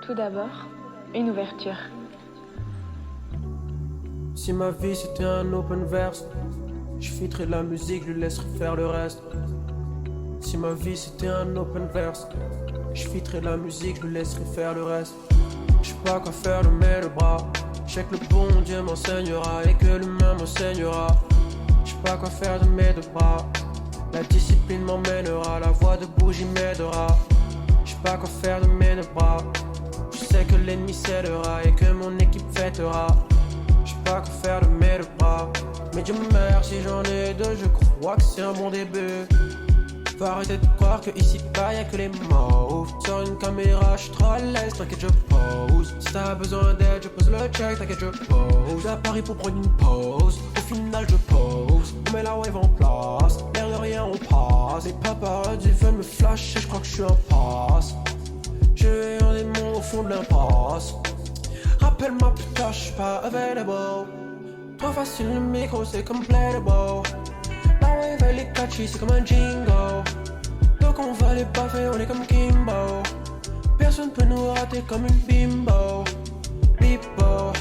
Tout d'abord, une ouverture. Si ma vie c'était un open verse, je filtrerais la musique, je lui laisserais faire le reste. Si ma vie c'était un open verse, je filtrerais la musique, je lui laisserais faire le reste. Je sais pas quoi faire de mes deux bras. Je sais que le bon Dieu m'enseignera et que l'humain m'enseignera. Je sais pas quoi faire de mes deux bras. La discipline m'emmènera, la voix de bougie m'aidera. Je sais pas quoi faire de mes deux bras. Je sais que l'ennemi cédera et que mon équipe fêtera. Je sais pas quoi faire de mes deux bras. Mais Dieu merci j'en ai deux, je crois que c'est un bon début. Faut arrêter de croire que ici bas y'a que les mots. Sur une caméra, j'suis trop à l'aise, t'inquiète je pose. Si t'as besoin d'aide, je pose le check, t'inquiète je pose. À Paris pour prendre une pause, au final je pose. On met la wave en place, l'air de rien on passe. Les paparazzi veulent me flasher, j'crois que j'suis un passe. Je vais un démon au fond de l'impasse. Rappelle-moi plus tard, j'suis pas available. Trop facile le micro, c'est comme playable. La wave elle est catchy, c'est comme un jingle. Donc on va les baffer, on est comme Kimbo. Personne peut nous rater comme une bimbo. Bimbo.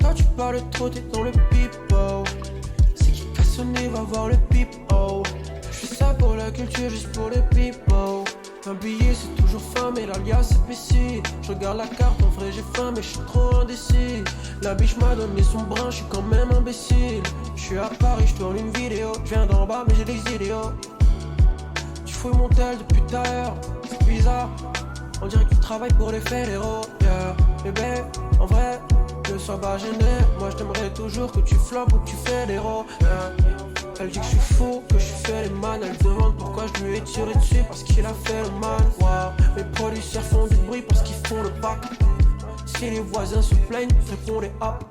Quand tu parles trop, t'es dans le pipo. C'est qui casse son nez, va voir le pipo. Je fais ça pour la culture, juste pour les pipo. Un billet c'est toujours fin mais l'alias c'est PC. Je regarde la carte en vrai j'ai faim mais je suis trop indécis. La biche m'a donné son brin, je suis quand même imbécile. Je suis à Paris, je tourne une vidéo. Je viens d'en bas mais j'ai des idéaux. Tu fouilles mon tel depuis tout à l'heure, c'est bizarre. On dirait que tu travailles pour les fédéraux, yeah. Bébé, en vrai, ne sois pas gêné. Moi je t'aimerais toujours que tu floppes ou que tu fais des héros, yeah. Elle dit que je suis fou, que je fais les man. Elle demande pourquoi je lui ai tiré dessus, parce qu'il a fait le mal, wow. Mes producteurs font du bruit parce qu'ils font le bac. Si les voisins se plaignent, répondez hop.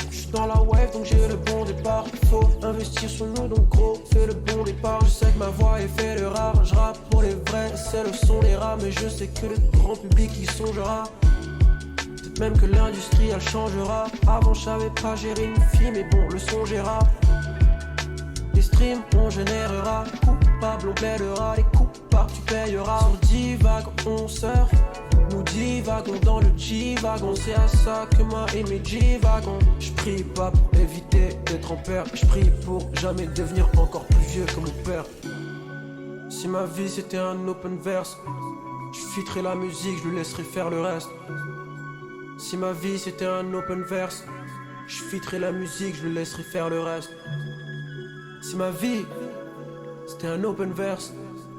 J'suis dans la wave donc j'ai le bon départ. Faut investir sur nous donc gros, fais le bon départ. Je sais que ma voix est fait de rare. Je rappe pour les vrais, c'est le son des rats. Mais je sais que le grand public y songera. Peut-être même que l'industrie elle changera. Avant je savais pas gérer une fille mais bon le son gérera. Les streams on générera. Coupable on plaidera. Les coupables tu payeras. Sur Divague on surfe. Nous divagons dans le G-Wagon. C'est à ça que m'a aimé G-Wagon. J'prie pas pour éviter d'être en père. J'prie pour jamais devenir encore plus vieux que mon père. Si ma vie c'était un open verse, j'filtrerais la musique, je lui laisserais faire le reste. Si ma vie c'était un open verse, j'filtrerais la musique, je lui laisserais faire le reste. Si ma vie c'était un open verse,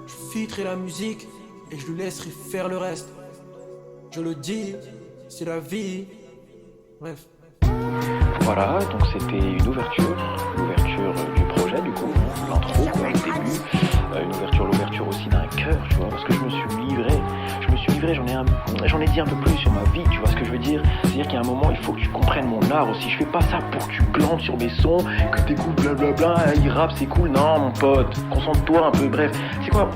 j'filtrerais la musique et je lui laisserais faire le reste. Je le dis, c'est la vie. Bref. Voilà, donc c'était une ouverture du projet du coup, l'intro quoi, le début, l'ouverture aussi d'un cœur, tu vois, parce que je me suis livré, j'en ai dit un peu plus sur ma vie, tu vois ce que je veux dire, c'est-à-dire qu'il y a un moment, il faut que tu comprennes mon art aussi, je fais pas ça pour que tu glandes sur mes sons, que t'écoutes blablabla, il rappe, c'est cool, non mon pote, concentre-toi un peu, bref, c'est quoi,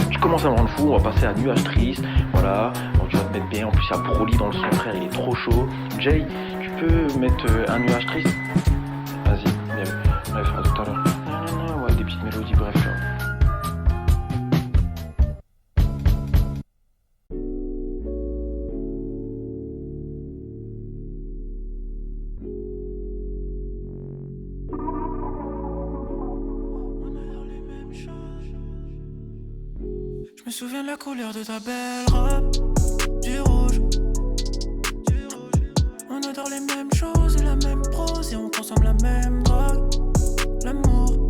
tu commences à me rendre fou, on va passer à Nuage Triste, voilà, donc tu vas te mettre bien, en plus il y a Broly dans le son, frère, il est trop chaud, Jay, tu peux mettre un Nuage Triste, vas-y, bien, bref, à tout à l'heure, ouais, des petites mélodies, bref, tu vois. Je me souviens de la couleur de ta belle robe, du rouge. On adore les mêmes choses et la même prose et on consomme la même drogue, l'amour.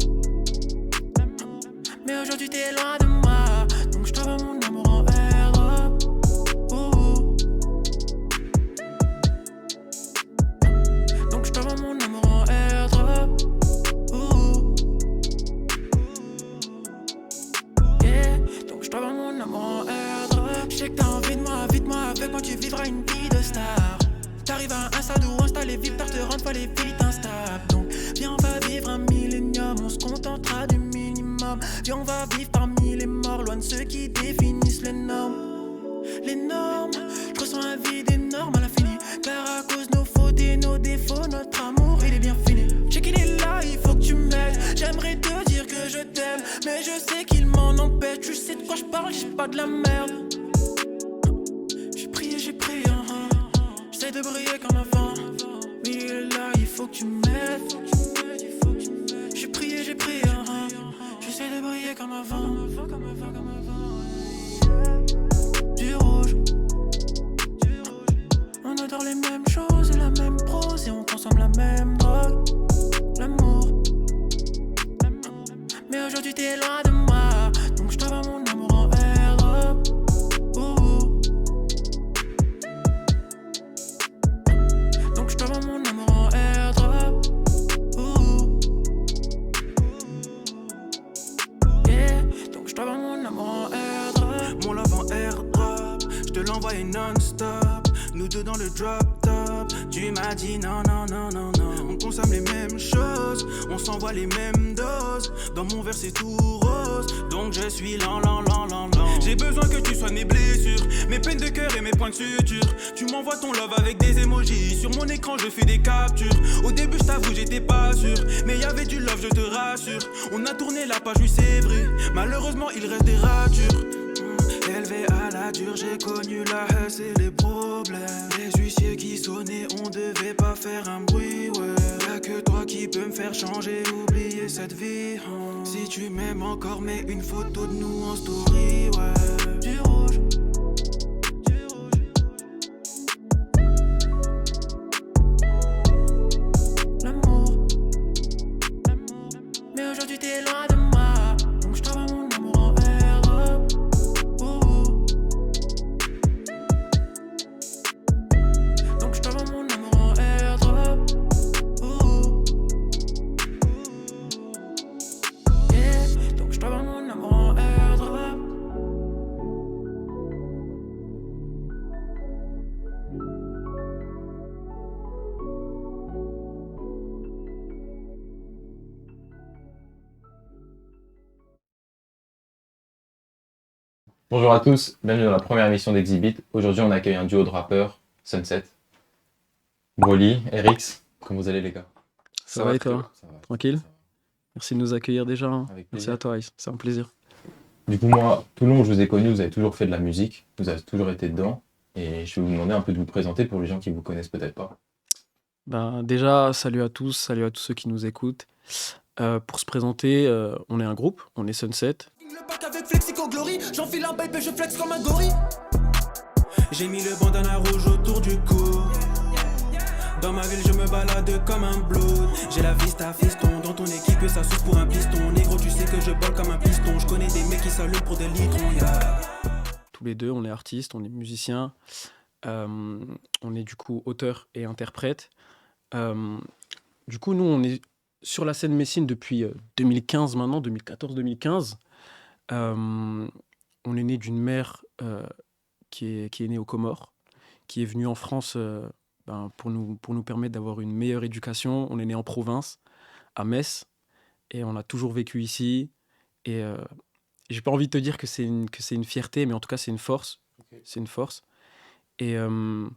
Mais aujourd'hui t'es loin de moi, donc je t'envoie mon amour en airdrop. Donc je t'envoie mon amour en airdrop. Je t'envoie mon amour en airdrop. Je sais que t'as envie de moi, vite-moi, avec moi tu vivras une vie de star. T'arrives à un stade où installer vite tard te rendre pas les vite instable. Donc viens on va vivre un millénium, on se contentera du minimum. Viens on va vivre parmi les morts, loin de ceux qui définissent les normes. Les normes, je ressens un vide énorme à l'infini. Car à cause de nos fautes et nos défauts, notre amour il est bien fini. Je sais qu'il est là, il faut que tu m'aides. J'aimerais te dire que je t'aime, mais je sais qu'il m'en empêche. Tu sais de quoi je parle, j'ai pas de la merde. J'ai prié, j'ai tu m'aides. J'ai prié, j'essaie de briller comme avant. Du rouge. On adore les mêmes choses et la même prose et on consomme la même drogue. L'amour. Mais aujourd'hui t'es loin de moi, donc je t'envoie mon amour en airdrop. Donc je t'envoie mon amour en airdrop. Yeah, donc je t'envoie mon amour en airdrop. Mon love en airdrop, je te l'envoie non-stop. Nous deux dans le drop top. Tu m'as dit non. On consomme les mêmes choses, on s'envoie les mêmes doses. Dans mon verre c'est tout rose, donc je suis lent. J'ai besoin que tu sois mes blessures, mes peines de cœur et mes points de suture. Tu m'envoies ton love avec des emojis. Sur mon écran je fais des captures. Au début je t'avoue j'étais pas sûr, mais y avait du love je te rassure. On a tourné la page, oui c'est vrai. Malheureusement il reste des ratures. Élevé à la dure, j'ai connu la haine et les problèmes. Les huissiers qui sonnaient, on devait pas faire un bruit, ouais. Y'a que toi qui peux me faire changer, oublier cette vie. Si tu m'aimes encore, mets une photo de nous en story, ouais. Du rouge. L'amour. Mais aujourd'hui t'es loin de moi, donc je t'envoie mon amour en airdrop. Donc je t'envoie mon amour en airdrop. Yeah, donc je t'envoie mon amour en airdrop. Bonjour à tous, bienvenue dans la première émission d'Exhibit. Aujourd'hui, on accueille un duo de rappeurs, Sunset. Broly, RX, comment vous allez les gars? Ça va et toi? Ça va. Tranquille? Ça va. Merci de nous accueillir déjà. Avec Merci plaisir. à toi, Ice. C'est un plaisir. Du coup, moi, tout le long où je vous ai connu, vous avez toujours fait de la musique, vous avez toujours été dedans. Et je vais vous demander un peu de vous présenter pour les gens qui vous connaissent peut-être pas. Déjà, salut à tous ceux qui nous écoutent. Pour se présenter, on est un groupe, on est Sunset. Le pack avec Flexico Glory, j'enfile un pipe et je flex comme un gorille. J'ai mis le bandana rouge autour du cou. Dans ma ville je me balade comme un blood. J'ai la vista fiston, dans ton équipe ça souffle pour un piston. Négro tu sais que je vole comme un piston. Je connais des mecs qui s'allument pour des litrons, yeah. Tous les deux, on est artistes, on est musiciens. On est du coup auteur et interprète. Du coup, nous, on est sur la scène messine depuis 2015 maintenant, 2014-2015. On est né d'une mère qui est née aux Comores, qui est venue en France pour nous permettre d'avoir une meilleure éducation. On est né en province, à Metz, et on a toujours vécu ici. Et j'ai pas envie de te dire que c'est une fierté, mais en tout cas, c'est une force. Ok. C'est une force. Et on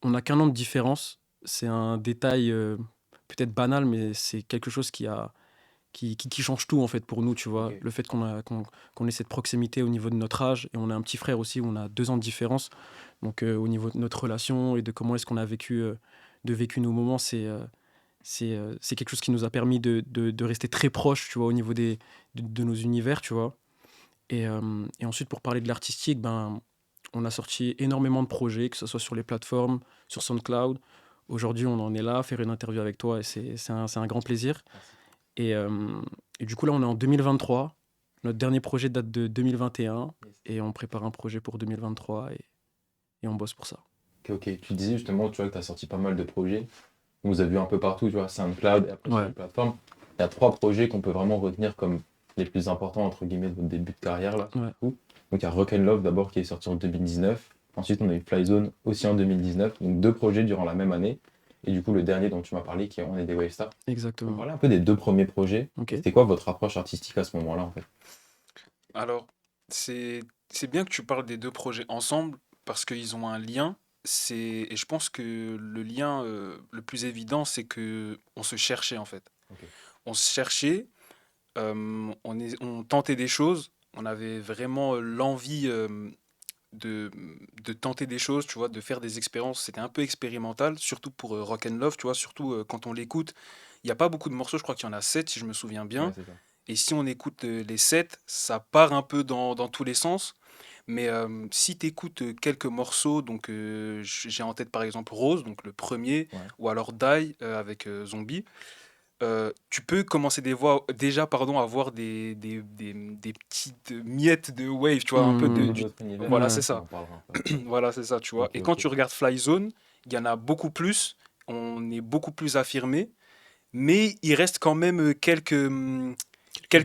n'a qu'un an de différence. C'est un détail peut-être banal, mais c'est quelque chose qui change tout en fait pour nous, tu vois. Ok. Le fait qu'on ait cette proximité au niveau de notre âge, et on a un petit frère aussi où on a 2 ans de différence. Donc au niveau de notre relation et de comment est-ce qu'on a vécu nos moments, c'est quelque chose qui nous a permis de rester très proches, tu vois, au niveau de nos univers, tu vois. Et ensuite, pour parler de l'artistique, on a sorti énormément de projets, que ce soit sur les plateformes, sur SoundCloud. Aujourd'hui, on en est là, faire une interview avec toi, et c'est un grand plaisir. Et du coup, là, on est en 2023. Notre dernier projet date de 2021. Et on prépare un projet pour 2023 et on bosse pour ça. Ok. Tu disais justement, tu vois, que tu as sorti pas mal de projets. On vous a vu un peu partout, tu vois, SoundCloud et après sur Ouais. les plateformes. Il y a 3 projets qu'on peut vraiment retenir comme les plus importants, entre guillemets, de votre début de carrière, là. Ouais. Du coup. Donc il y a Rock'n'Love d'abord qui est sorti en 2019. Ensuite, on a eu Flyzone aussi en 2019. Donc 2 projets durant la même année. Et du coup, le dernier dont tu m'as parlé, qui est On est des Wavestars. On Exactement. parlait un peu des 2 premiers projets. Ok. C'était quoi votre approche artistique à ce moment-là, en fait? Alors, c'est bien que tu parles des 2 projets ensemble parce qu'ils ont un lien. Et je pense que le lien le plus évident, c'est que on se cherchait en fait. Ok. On se cherchait, on tentait des choses, on avait vraiment l'envie de tenter des choses, tu vois, de faire des expériences. C'était un peu expérimental, surtout pour Rock and Love, tu vois, surtout quand on l'écoute. Il n'y a pas beaucoup de morceaux, je crois qu'il y en a 7 si je me souviens Ouais, bien. c'est ça. Et si on écoute les 7, ça part un peu dans tous les sens. Mais si tu écoutes quelques morceaux, donc j'ai en tête par exemple Rose, donc le premier, Ouais. ou alors Die avec Zombie, tu peux commencer déjà pardon, à voir des petites miettes de wave, tu vois, un peu Un peu du... d'autres univers. Voilà, Ouais. c'est On ça. en parlera après. Voilà, c'est ça, tu vois. Ok, Et quand ok. tu regardes Fly Zone, il y en a beaucoup plus, on est beaucoup plus affirmé, mais il reste quand même quelques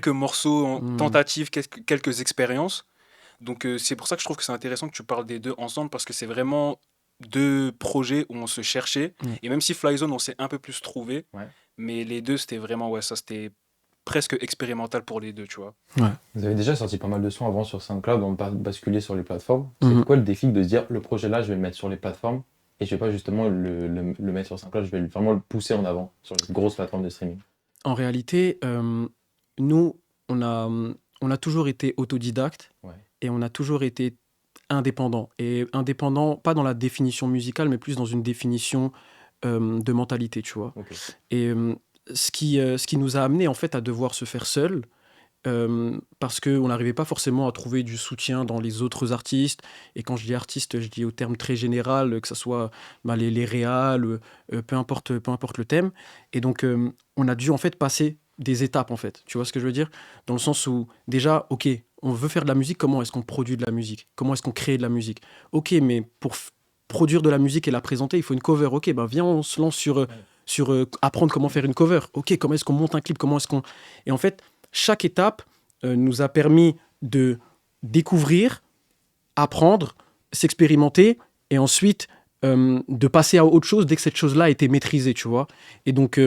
morceaux en Hmm. tentatives, quelques expériences. Donc c'est pour ça que je trouve que c'est intéressant que tu parles des deux ensemble, parce que c'est vraiment deux projets où on se cherchait. Ouais. Et même si Fly Zone, on s'est un peu plus trouvé, Ouais. mais les deux, c'était vraiment, ouais, ça, c'était presque expérimental pour les deux, tu vois. Vous avez déjà sorti pas mal de sons avant sur SoundCloud, on va basculer sur les plateformes. C'est Mhm. quoi le défi de se dire le projet là, je vais le mettre sur les plateformes et je vais pas justement le mettre sur SoundCloud, je vais vraiment le pousser en avant sur les grosses plateformes de streaming. En réalité, nous, on a toujours été autodidacte Ouais. et on a toujours été indépendant. Et indépendant, pas dans la définition musicale, mais plus dans une définition de mentalité, tu vois. Ok. Et ce qui nous a amené en fait à devoir se faire seul, parce qu'on n'arrivait pas forcément à trouver du soutien dans les autres artistes. Et quand je dis artiste, je dis au terme très général, que ce soit les réals, peu importe le thème. Et donc, on a dû en fait passer des étapes, en fait. Tu vois ce que je veux dire? Dans le sens où, déjà, ok, on veut faire de la musique, comment est-ce qu'on produit de la musique? Comment est-ce qu'on crée de la musique? Ok, mais pour produire de la musique et la présenter, il faut une cover. Ok, ben viens, on se lance sur apprendre comment faire une cover. Ok, comment est-ce qu'on monte un clip? Comment est-ce qu'on... Et en fait, chaque étape nous a permis de découvrir, apprendre, s'expérimenter et ensuite de passer à autre chose dès que cette chose-là a été maîtrisée, tu vois. Et donc,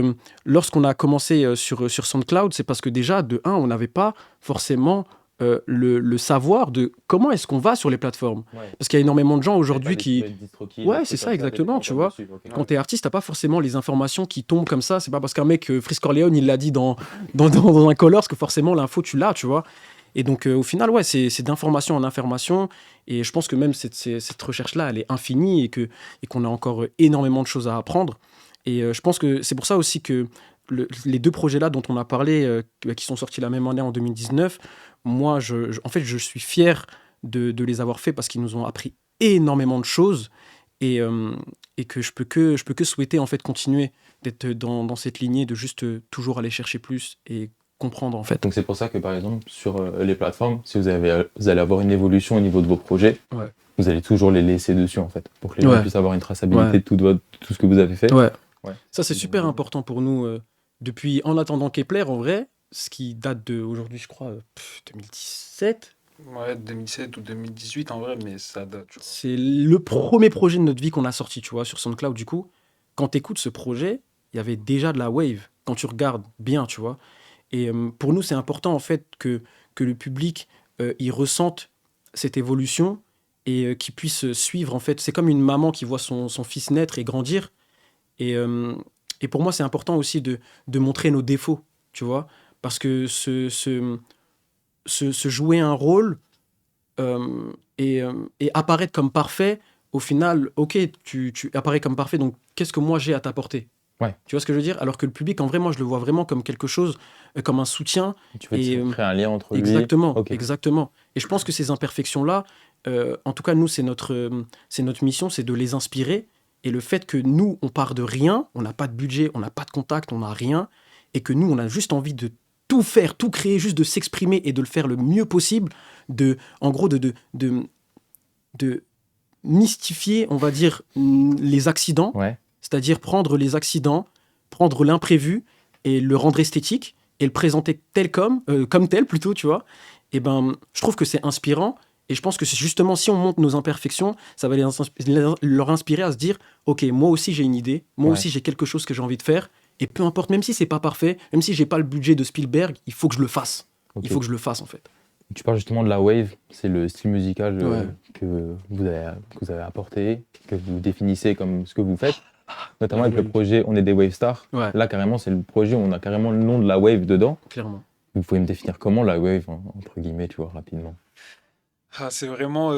lorsqu'on a commencé sur SoundCloud, c'est parce que déjà, de un, on n'avait pas forcément le savoir de comment est-ce qu'on va sur les plateformes. Ouais. Parce qu'il y a énormément de gens aujourd'hui Pas qui... des DistroKid, Ouais, des c'est trucs ça, comme des exactement, tu portables vois. dessus, ok. Quand t'es artiste, t'as pas forcément les informations qui tombent comme ça. C'est pas parce qu'un mec, Frisk Corleone, il l'a dit dans un Colors que forcément l'info, tu l'as, tu vois. Et donc, au final, ouais, c'est d'information en information. Et je pense que même cette recherche-là, elle est infinie et qu'on a encore énormément de choses à apprendre. Et je pense que c'est pour ça aussi que les deux projets-là dont on a parlé, qui sont sortis la même année en 2019, moi, en fait, je suis fier de les avoir faits parce qu'ils nous ont appris énormément de choses et que je peux que souhaiter en fait continuer d'être dans cette lignée de juste toujours aller chercher plus et comprendre en fait. Donc c'est pour ça que par exemple sur les plateformes, si vous allez avoir une évolution au niveau de vos projets, Ouais. vous allez toujours les laisser dessus en fait, pour que les gens Ouais. puissent avoir une traçabilité Ouais. de tout ce que vous avez fait. Ouais. Ouais. Ça c'est super important pour nous depuis En attendant Kepler en vrai, ce qui date de aujourd'hui je crois 2017. Ouais, 2007 ou 2018 en vrai, mais ça date, tu vois. C'est le premier projet de notre vie qu'on a sorti, tu vois, sur SoundCloud. Du coup, quand tu écoutes ce projet, il y avait déjà de la wave. Quand tu regardes bien, tu vois. Et pour nous, c'est important, en fait, que le public, il ressente cette évolution et qu'il puisse suivre, en fait. C'est comme une maman qui voit son fils naître et grandir. Et pour moi, c'est important aussi de montrer nos défauts, tu vois. Parce que se jouer un rôle et apparaître comme parfait, au final, ok, tu apparais comme parfait, donc qu'est-ce que moi j'ai à t'apporter? Ouais. Tu vois ce que je veux dire? Alors que le public, en vrai, moi, je le vois vraiment comme quelque chose, comme un soutien. Tu veux créer un lien entre Exactement, lui. Ok. exactement. Et je pense que ces imperfections-là, en tout cas, nous, c'est notre mission, c'est de les inspirer. Et le fait que nous, on part de rien, on n'a pas de budget, on n'a pas de contact, on n'a rien, et que nous, on a juste envie de tout faire, tout créer, juste de s'exprimer et de le faire le mieux possible, en gros, de mystifier, on va dire, les accidents, Ouais. c'est-à-dire prendre les accidents, prendre l'imprévu et le rendre esthétique et le présenter comme tel plutôt, tu vois. Et ben, je trouve que c'est inspirant et je pense que c'est justement si on montre nos imperfections, ça va leur inspirer à se dire, ok, moi aussi j'ai une idée, moi Ouais. aussi j'ai quelque chose que j'ai envie de faire et peu importe, même si c'est pas parfait, même si j'ai pas le budget de Spielberg, il faut que je le fasse. Ok. Il faut que je le fasse en fait. Tu parles justement de la wave, c'est le style musical Ouais. que vous avez apporté, que vous définissez comme ce que vous faites, notamment La avec le wave. projet On est des Wave Stars. Ouais. Là, carrément, c'est le projet où on a carrément le nom de la wave dedans. Clairement. Vous pouvez me définir comment la wave, entre guillemets, tu vois, rapidement. Ah, c'est vraiment.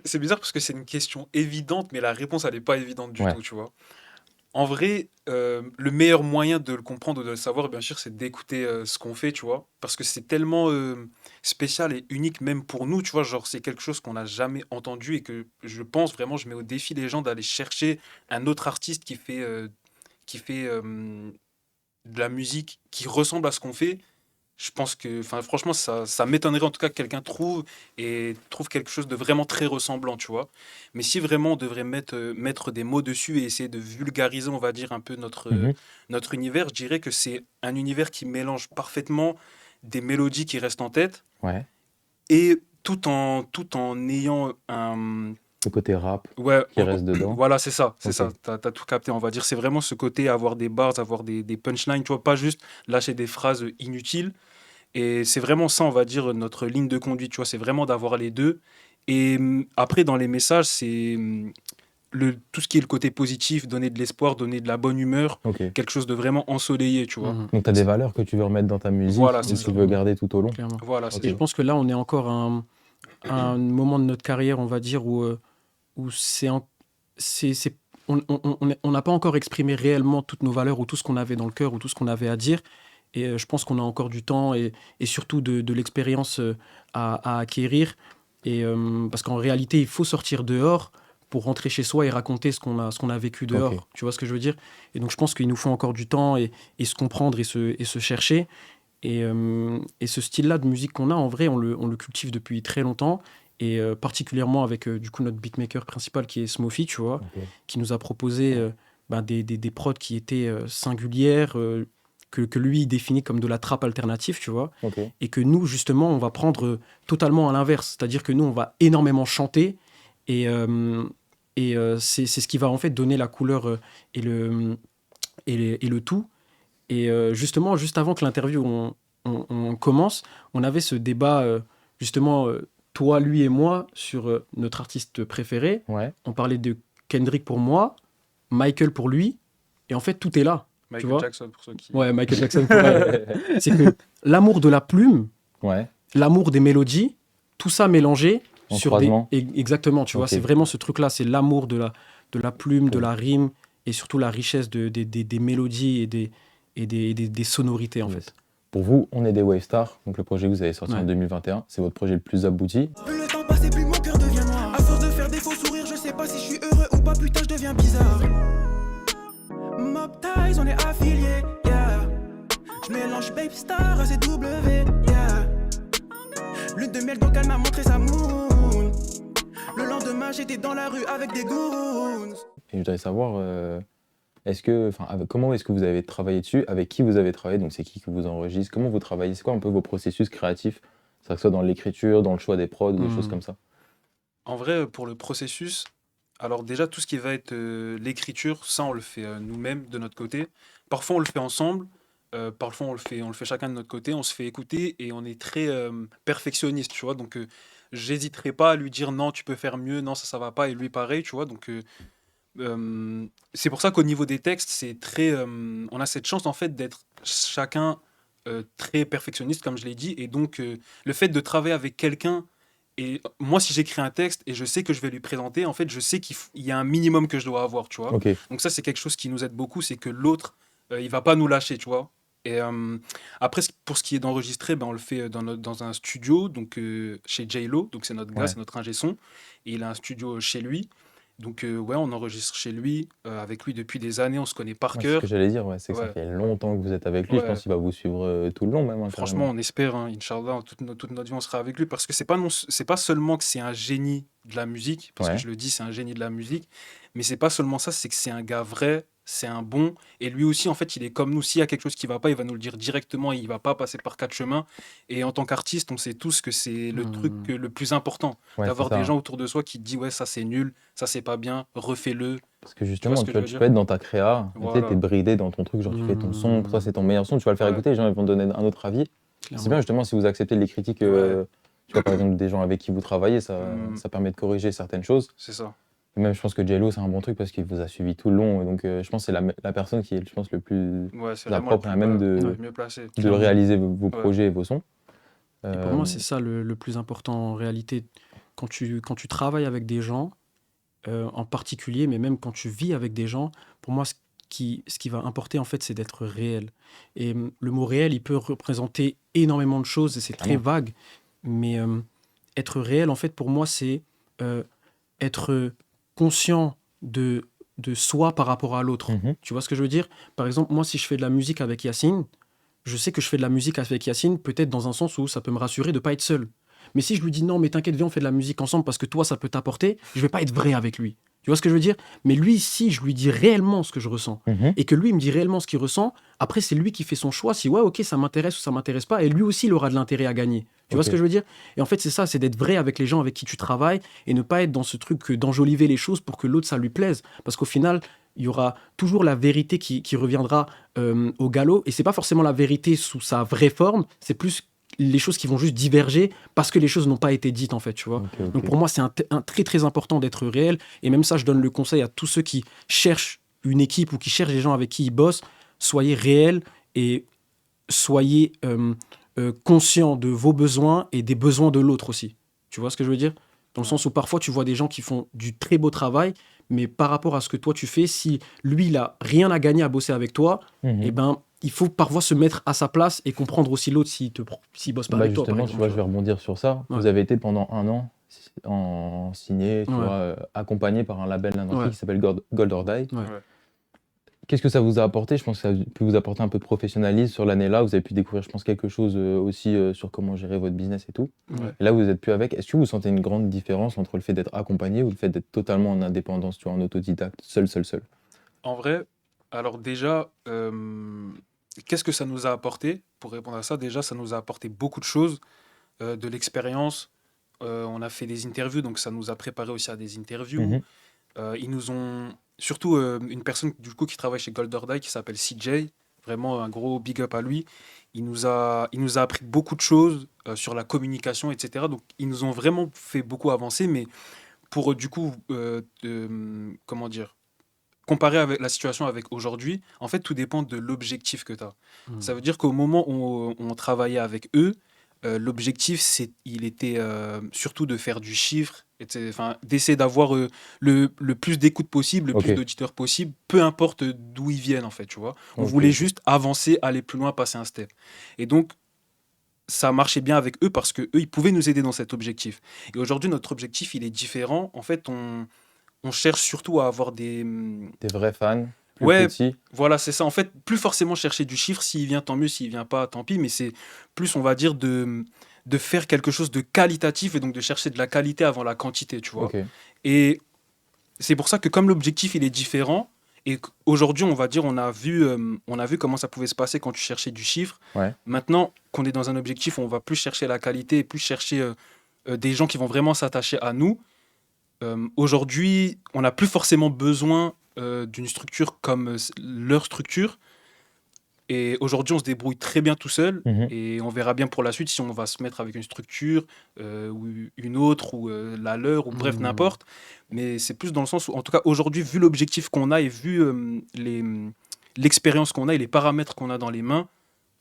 C'est bizarre parce que c'est une question évidente, mais la réponse, elle n'est pas évidente du Ouais. tout, tu vois. En vrai, le meilleur moyen de le comprendre ou de le savoir, bien sûr, c'est d'écouter ce qu'on fait, tu vois. Parce que c'est tellement spécial et unique, même pour nous, tu vois. Genre, c'est quelque chose qu'on n'a jamais entendu et que je pense vraiment, je mets au défi les gens d'aller chercher un autre artiste qui fait de la musique qui ressemble à ce qu'on fait. Je pense que, enfin, franchement, ça m'étonnerait en tout cas que quelqu'un trouve quelque chose de vraiment très ressemblant, tu vois. Mais si vraiment on devrait mettre des mots dessus et essayer de vulgariser, on va dire, un peu Mhm. notre univers, je dirais que c'est un univers qui mélange parfaitement des mélodies qui restent en tête Ouais. et tout en ayant un, Le côté rap ouais, qui reste dedans. voilà, c'est Ok. ça, t'as tout capté, on va dire. C'est vraiment ce côté avoir des bars, avoir des punchlines, tu vois, pas juste lâcher des phrases inutiles. Et c'est vraiment ça, on va dire, notre ligne de conduite, tu vois, c'est vraiment d'avoir les deux. Et après, dans les messages, c'est tout ce qui est le côté positif, donner de l'espoir, donner de la bonne humeur, Ok. quelque chose de vraiment ensoleillé, tu vois. Mhm. Donc tu as des valeurs que tu veux remettre dans ta musique Voilà, et c'est que tu ça. veux garder tout au long. Clairement. Voilà, Ok. c'est Et ça. je pense que là, on est encore à un moment de notre carrière, on va dire, où on n'a pas encore exprimé réellement toutes nos valeurs ou tout ce qu'on avait dans le cœur ou tout ce qu'on avait à dire. Et je pense qu'on a encore du temps et surtout de l'expérience à acquérir. Et, parce qu'en réalité, il faut sortir dehors pour rentrer chez soi et raconter ce qu'on a vécu dehors. Ok. Tu vois ce que je veux dire? Et donc, je pense qu'il nous faut encore du temps et se comprendre et se chercher. Et ce style-là de musique qu'on a, en vrai, on le cultive depuis très longtemps. Et particulièrement avec du coup notre beatmaker principal qui est Smofy, tu vois, Ok. qui nous a proposé des prods qui étaient singulières, que lui il définit comme de la trap alternative, tu vois, Ok. et que nous justement on va prendre totalement à l'inverse, c'est-à-dire que nous on va énormément chanter et c'est ce qui va en fait donner la couleur et le tout. Et justement, juste avant que l'interview on commence, on avait ce débat, justement, toi, lui et moi, sur notre artiste préféré. Ouais. On parlait de Kendrick pour moi, Michael pour lui, et en fait, tout est là. Tu Michael vois? Jackson, pour ceux qui. Ouais, Michael Jackson pour c'est que l'amour de la plume, Ouais. l'amour des mélodies, tout ça mélangé En sur croisement. Exactement, tu vois, Ok. c'est vraiment ce truc-là, c'est l'amour de la plume, de Ok. la rime, et surtout la richesse des mélodies et des sonorités, en Yes. fait. Pour vous, on est des Wave Stars, donc le projet que vous avez sorti Ouais. en 2021, c'est votre projet le plus abouti. Plus le temps passe et plus mon cœur devient noir. À force de faire des faux sourires, je sais pas si je suis heureux ou pas, putain, je deviens bizarre. Mob Ties, on est affiliés, yeah. Je mélange Babe Star à CW, yeah. Lune de miel, donc elle m'a montré sa moon. Le lendemain, j'étais dans la rue avec des goons. Et je voudrais savoir, comment est-ce que vous avez travaillé dessus, avec qui vous avez travaillé, donc c'est qui vous enregistre, comment vous travaillez, c'est quoi un peu vos processus créatifs, que ce soit dans l'écriture, dans le choix des prods, des choses comme ça. En vrai, pour le processus, alors déjà, tout ce qui va être l'écriture, ça, on le fait nous-mêmes de notre côté. Parfois, on le fait ensemble. Parfois, on le fait chacun de notre côté. On se fait écouter et on est très perfectionniste, tu vois. Donc, j'hésiterai pas à lui dire non, tu peux faire mieux, non, ça va pas. Et lui, pareil, tu vois. Donc, c'est pour ça qu'au niveau des textes, c'est très. On a cette chance, en fait, d'être chacun très perfectionniste, comme je l'ai dit. Et donc, le fait de travailler avec quelqu'un et moi, si j'écris un texte et je sais que je vais lui présenter, en fait, je sais qu'il y a un minimum que je dois avoir, tu vois. Ok, Donc ça, c'est quelque chose qui nous aide beaucoup, c'est que l'autre, il va pas nous lâcher, tu vois. Et après, pour ce qui est d'enregistrer, ben, on le fait dans un studio, donc chez J-Lo, donc c'est notre gars, Ouais. c'est notre ingé son, et il a un studio chez lui. Donc ouais, on enregistre chez lui, avec lui depuis des années, on se connaît par ouais, c'est ce cœur. que j'allais dire, ouais, c'est que ça Ouais. fait longtemps que vous êtes avec lui, je Ouais. pense qu'il va vous suivre tout le long même, hein, Franchement, carrément. on espère, hein, Inch'Allah, toute notre vie, on sera avec lui parce que c'est pas seulement que c'est un génie de la musique, parce Ouais. que je le dis, c'est un génie de la musique, mais c'est pas seulement ça, c'est que c'est un gars vrai, c'est un bon, et lui aussi, en fait, il est comme nous. S'il y a quelque chose qui va pas, il va nous le dire directement, il va pas passer par quatre chemins. Et en tant qu'artiste, on sait tous que c'est le truc le plus important, Ouais, d'avoir c'est ça, des hein. gens autour de soi qui te disent, ouais, ça c'est nul, ça c'est pas bien, refais-le. Parce que Tu vois justement, ce tu que je vois, veux tu dire? peux être dans ta créa, mais tu sais, Voilà. t'es bridé dans ton truc, genre tu fais ton son, pour toi c'est ton meilleur son, tu vas le faire Ouais. écouter, les gens ils vont te donner un autre avis. C'est Clairement. bien justement si vous acceptez les critiques, Ouais. tu vois par exemple des gens avec qui vous travaillez, ça Mm. permet de corriger certaines choses. C'est ça. Et même je pense que J-Lo c'est un bon truc parce qu'il vous a suivi tout le long, et donc je pense que c'est la personne qui est je pense le plus Ouais, c'est la vraiment le propre à plus même le mieux placé. de Clairement. réaliser vos Ouais. projets et vos sons. Et pour moi, c'est ça le plus important en réalité. quand tu travailles avec des gens, en particulier, mais même quand tu vis avec des gens, pour moi, ce qui va importer, en fait, c'est d'être réel. Et le mot réel, il peut représenter énormément de choses et c'est très vague. Mais être réel, en fait, pour moi, c'est être conscient de soi par rapport à l'autre. Tu vois ce que je veux dire? Par exemple, moi, si je fais de la musique avec Yacine, je sais que je fais de la musique avec Yacine, peut-être dans un sens où ça peut me rassurer de ne pas être seul. Mais si je lui dis non, mais t'inquiète, viens, on fait de la musique ensemble parce que toi, ça peut t'apporter, je vais pas être vrai avec lui. Tu vois ce que je veux dire? Mais lui, si je lui dis réellement ce que je ressens et que lui il me dit réellement ce qu'il ressent, après, c'est lui qui fait son choix. Si ouais, ok, ça m'intéresse ou ça m'intéresse pas, et lui aussi, il aura de l'intérêt à gagner. Tu vois ce que je veux dire? Et en fait, c'est ça, c'est d'être vrai avec les gens avec qui tu travailles et ne pas être dans ce truc d'enjoliver les choses pour que l'autre, ça lui plaise. Parce qu'au final, il y aura toujours la vérité qui reviendra au galop. Et c'est pas forcément la vérité sous sa vraie forme, c'est plus les choses qui vont juste diverger parce que les choses n'ont pas été dites, en fait, tu vois. Donc pour moi, c'est un très très important d'être réel. Et même ça, je donne le conseil à tous ceux qui cherchent une équipe ou qui cherchent des gens avec qui ils bossent, soyez réels et soyez conscients de vos besoins et des besoins de l'autre aussi. Tu vois ce que je veux dire? Dans le sens où parfois tu vois des gens qui font du très beau travail, mais par rapport à ce que toi tu fais, si lui il a rien à gagner à bosser avec toi, eh ben il faut parfois se mettre à sa place et comprendre aussi l'autre s'il bosse pas avec toi. Justement, tu vois, je vais rebondir sur ça. Ouais. Vous avez été pendant 1 an en signé, tu vois, accompagné par un label d'industrie qui s'appelle Gold or Die. Ouais. Qu'est-ce que ça vous a apporté? Je pense que ça peut vous apporter un peu de professionnalisme sur l'année-là. Vous avez pu découvrir, je pense, quelque chose aussi sur comment gérer votre business et tout. Ouais. Et là, vous n'êtes plus avec. Est-ce que vous sentez une grande différence entre le fait d'être accompagné ou le fait d'être totalement en indépendance, tu vois, en autodidacte, seul? En vrai, alors déjà, qu'est-ce que ça nous a apporté? Pour répondre à ça, déjà, ça nous a apporté beaucoup de choses, de l'expérience. On a fait des interviews, donc ça nous a préparé aussi à des interviews. Ils nous ont... Surtout une personne du coup qui travaille chez Gold or Die qui s'appelle CJ, vraiment un gros big up à lui. Il nous a appris beaucoup de choses sur la communication, etc. Donc ils nous ont vraiment fait beaucoup avancer, mais pour du coup, comment dire, comparer avec la situation avec aujourd'hui, en fait tout dépend de l'objectif que tu as. Ça veut dire qu'au moment où on travaillait avec eux, l'objectif, il était surtout de faire du chiffre, d'essayer d'avoir le plus d'écoute possible, le plus d'auditeurs possible, peu importe d'où ils viennent, en fait, tu vois. On voulait juste avancer, aller plus loin, passer un step. Et donc, ça marchait bien avec eux parce qu'eux, ils pouvaient nous aider dans cet objectif. Et aujourd'hui, notre objectif, il est différent. En fait, on cherche surtout à avoir des vrais fans. Ouais, voilà, c'est ça. En fait, plus forcément chercher du chiffre. S'il vient, tant mieux. S'il vient pas, tant pis. Mais c'est plus, on va dire, de faire quelque chose de qualitatif et donc de chercher de la qualité avant la quantité, tu vois. Et c'est pour ça que comme l'objectif, il est différent, et aujourd'hui, on va dire, on a vu comment ça pouvait se passer quand tu cherchais du chiffre. Maintenant qu'on est dans un objectif, on va plus chercher la qualité et plus chercher des gens qui vont vraiment s'attacher à nous. Aujourd'hui, on n'a plus forcément besoin d'une structure comme leur structure. Et aujourd'hui, on se débrouille très bien tout seul. Et on verra bien pour la suite si on va se mettre avec une structure ou une autre, ou la leur, ou bref, n'importe. Mais c'est plus dans le sens où, en tout cas, aujourd'hui, vu l'objectif qu'on a et vu l'expérience qu'on a et les paramètres qu'on a dans les mains,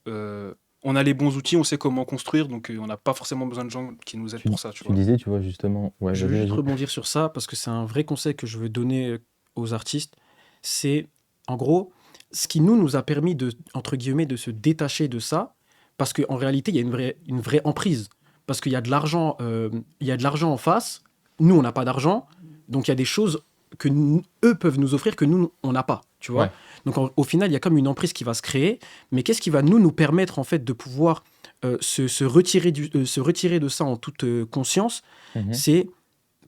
on a les bons outils, on sait comment construire. Donc, on n'a pas forcément besoin de gens qui nous aident pour ça. Tu disais, tu vois, justement... Ouais, je veux juste rebondir sur ça parce que c'est un vrai conseil que je veux donner aux artistes. C'est, en gros, ce qui nous a permis entre guillemets, de se détacher de ça, parce qu'en réalité, il y a une vraie emprise. Parce qu'il y a de l'argent, en face. Nous, on n'a pas d'argent. Donc, il y a des choses que eux peuvent nous offrir que nous, on n'a pas. Tu vois. Donc, au final, il y a comme une emprise qui va se créer. Mais qu'est-ce qui va nous permettre, en fait, de pouvoir se retirer de ça en toute conscience? C'est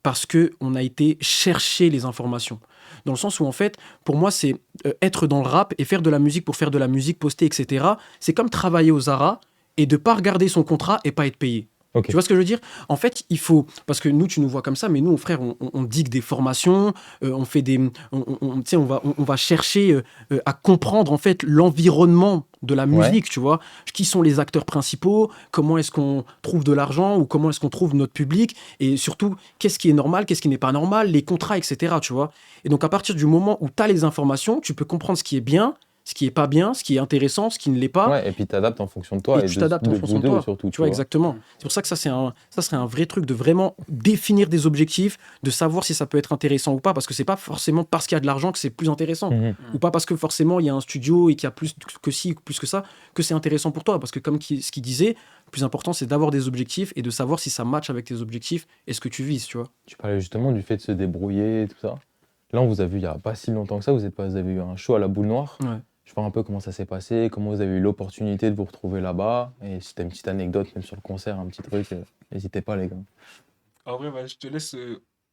parce qu'on a été chercher les informations. Dans le sens où, en fait, pour moi, c'est être dans le rap et faire de la musique pour faire de la musique, poster, etc. C'est comme travailler aux Zara et de ne pas regarder son contrat et pas être payé. Tu vois ce que je veux dire? En fait, il faut... Parce que nous, tu nous vois comme ça, mais nous, frère, on digue des formations, on fait des... On va chercher à comprendre, en fait, l'environnement de la musique, tu vois. Qui sont les acteurs principaux? Comment est-ce qu'on trouve de l'argent? Ou comment est-ce qu'on trouve notre public? Et surtout, qu'est-ce qui est normal? Qu'est-ce qui n'est pas normal? Les contrats, etc., tu vois. Et donc, à partir du moment où tu as les informations, tu peux comprendre ce qui est bien, ce qui est pas bien, ce qui est intéressant, ce qui ne l'est pas. Ouais, et puis t'adaptes en fonction de toi Et tu t'adaptes en de fonction vous de toi. deux surtout. Tu vois, exactement. C'est pour ça que ça serait un vrai truc de vraiment définir des objectifs, de savoir si ça peut être intéressant ou pas, parce que c'est pas forcément parce qu'il y a de l'argent que c'est plus intéressant. Ou pas parce que forcément il y a un studio et qu'il y a plus que ci, plus que ça, que c'est intéressant pour toi. Parce que comme ce qu'il disait, le plus important c'est d'avoir des objectifs et de savoir si ça match avec tes objectifs et ce que tu vises, tu vois. Tu parlais justement du fait de se débrouiller et tout ça. Là, on vous a vu il n'y a pas si longtemps que ça, vous avez eu un show à la Boule Noire. Ouais. Je sais pas un peu comment ça s'est passé, comment vous avez eu l'opportunité de vous retrouver là-bas. Et si t'as une petite anecdote, même sur le concert, un petit truc, n'hésitez pas, les gars. En vrai, je te laisse